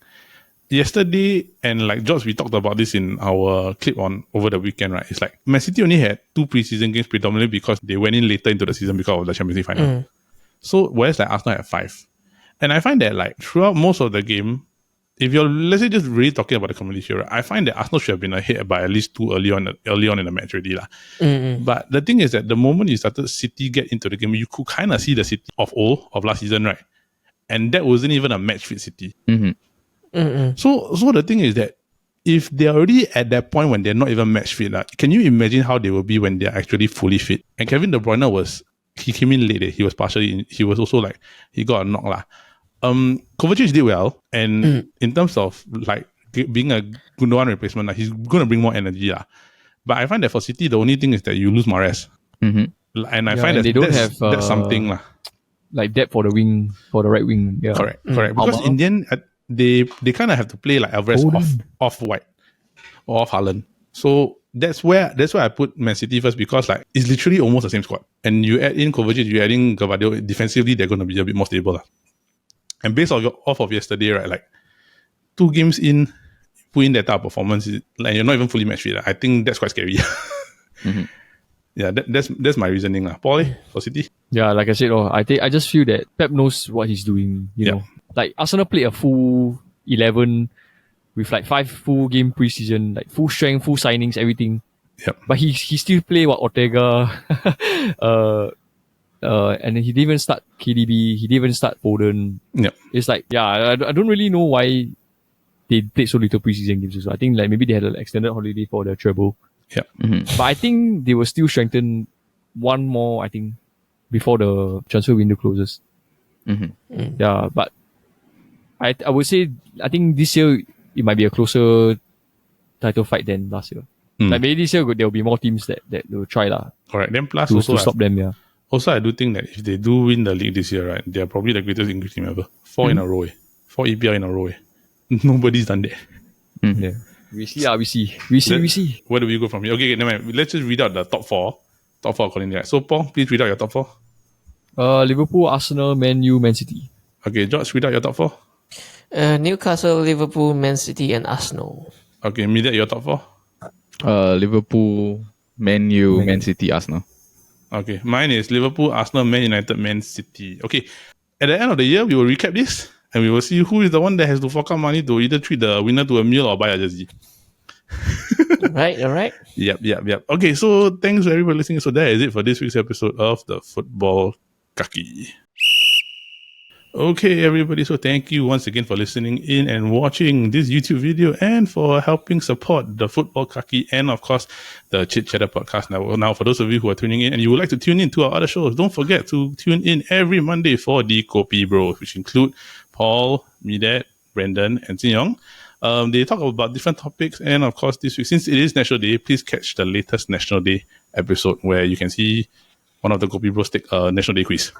S2: yesterday, and like George, we talked about this in our clip on over the weekend, right? It's like Man City only had 2 preseason games predominantly because they went in later into the season because of the Champions League final. So whereas like Arsenal had 5. And I find that like throughout most of the game, if you're let's say just really talking about the community here, right, I find that Arsenal should have been ahead by at least 2 early on in the match already lah. But the thing is that the moment you started City get into the game, you could kind of see the City of last season, right? And that wasn't even a match fit City. So the thing is that if they're already at that point when they're not even match fit, can you imagine how they will be when they're actually fully fit? And Kevin De Bruyne he came in late. He was partially in, he was also like, he got a knock lah. Kovacic did well, and in terms of like being a Gundogan replacement, like, he's going to bring more energy lah. But I find that for City, the only thing is that you lose Mahrez. And I find that
S4: they don't have
S2: that's something lah.
S4: Like depth for the right wing. Yeah.
S2: Correct. Because in the end, they kind of have to play like Alvarez off White or off Haaland. So that's why I put Man City first, because like it's literally almost the same squad. And you add in Kovacic, you add in Gvardiol, defensively they're going to be a bit more stable lah. And based off of yesterday, right, like 2 games in, put in that type of performance, and you're not even fully match fit. I think that's quite scary. Yeah, that's my reasoning lah. Paul, for City.
S4: Yeah, like I said, I just feel that Pep knows what he's doing. You know, like Arsenal played a full 11 with like 5 full game preseason, like full strength, full signings, everything.
S2: Yep.
S4: But he still play Ortega, and then he didn't even start KDB. He didn't even start Foden.
S2: Yep.
S4: It's like, I don't really know why they played so little preseason games. So I think like maybe they had an extended holiday for the treble.
S2: Yeah.
S4: But I think they will still strengthen one more, I think, before the transfer window closes. Yeah, but I would say, I think this year it might be a closer title fight than last year. Like maybe this year there will be more teams that will try lah.
S2: Correct. Then plus
S4: to stop them. Yeah.
S2: Also, I do think that if they do win the league this year, right, they are probably the greatest English team ever. 4 in a row. 4 EPL in a row. Nobody's done that.
S4: Yeah. We see.
S2: Where do we go from here? Okay, never mind. Let's just read out the top 4. Top four according to that. So Paul, please read out your top four.
S4: Liverpool, Arsenal, Man U, Man City.
S2: Okay, George, read out your top four.
S1: Newcastle, Liverpool, Man City, and Arsenal.
S2: Okay, Midat, your top four.
S3: Liverpool, Man U, Man City, Arsenal.
S2: Okay, mine is Liverpool, Arsenal, Man United, Man City. Okay, at the end of the year, we will recap this and we will see who is the one that has to fork out money to either treat the winner to a meal or buy a jersey.
S1: All right.
S2: Yep. Okay, so thanks for everybody listening. So that is it for this week's episode of the Futbol Kaki. Okay, everybody. So thank you once again for listening in and watching this YouTube video and for helping support the Futbol Kaki and, of course, the Chit podcast network. Now, for those of you who are tuning in and you would like to tune in to our other shows, don't forget to tune in every Monday for the Kopi Bros, which include Paul, Midat, Brendan, and Jin Yong. They talk about different topics. And, of course, this week, since it is National Day, please catch the latest National Day episode where you can see one of the Kopi Bros take a National Day quiz,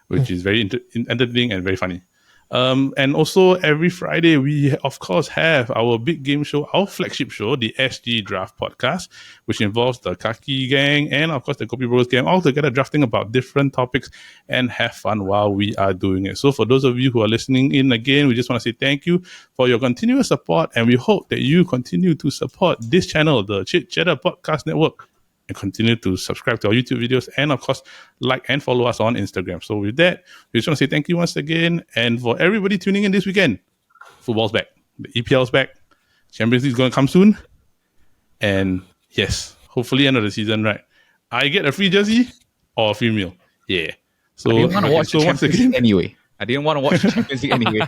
S2: which is very entertaining and very funny. And also every Friday, we of course have our big game show, our flagship show, the SG Draft Podcast, which involves the Kaki gang and of course the Kopi Bros gang, all together drafting about different topics and have fun while we are doing it. So for those of you who are listening in again, we just want to say thank you for your continuous support, and we hope that you continue to support this channel, the Chit Podcast Network, and continue to subscribe to our YouTube videos and, of course, like and follow us on Instagram. So with that, we just want to say thank you once again. And for everybody tuning in this weekend, football's back. The EPL's back. Champions League is going to come soon. And yes, hopefully end of the season, right? I get a free jersey or a free meal. Yeah. So,
S3: I didn't want to watch
S2: so once again,
S3: anyway. I didn't want to watch the Champions League anyway.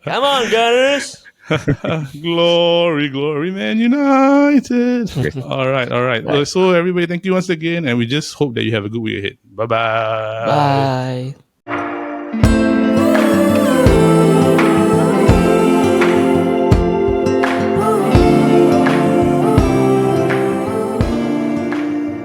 S1: Come on, Gunners.
S2: glory, Man United. Okay. All right. So everybody, thank you once again, and we just hope that you have a good week ahead. Bye-bye.
S1: Bye.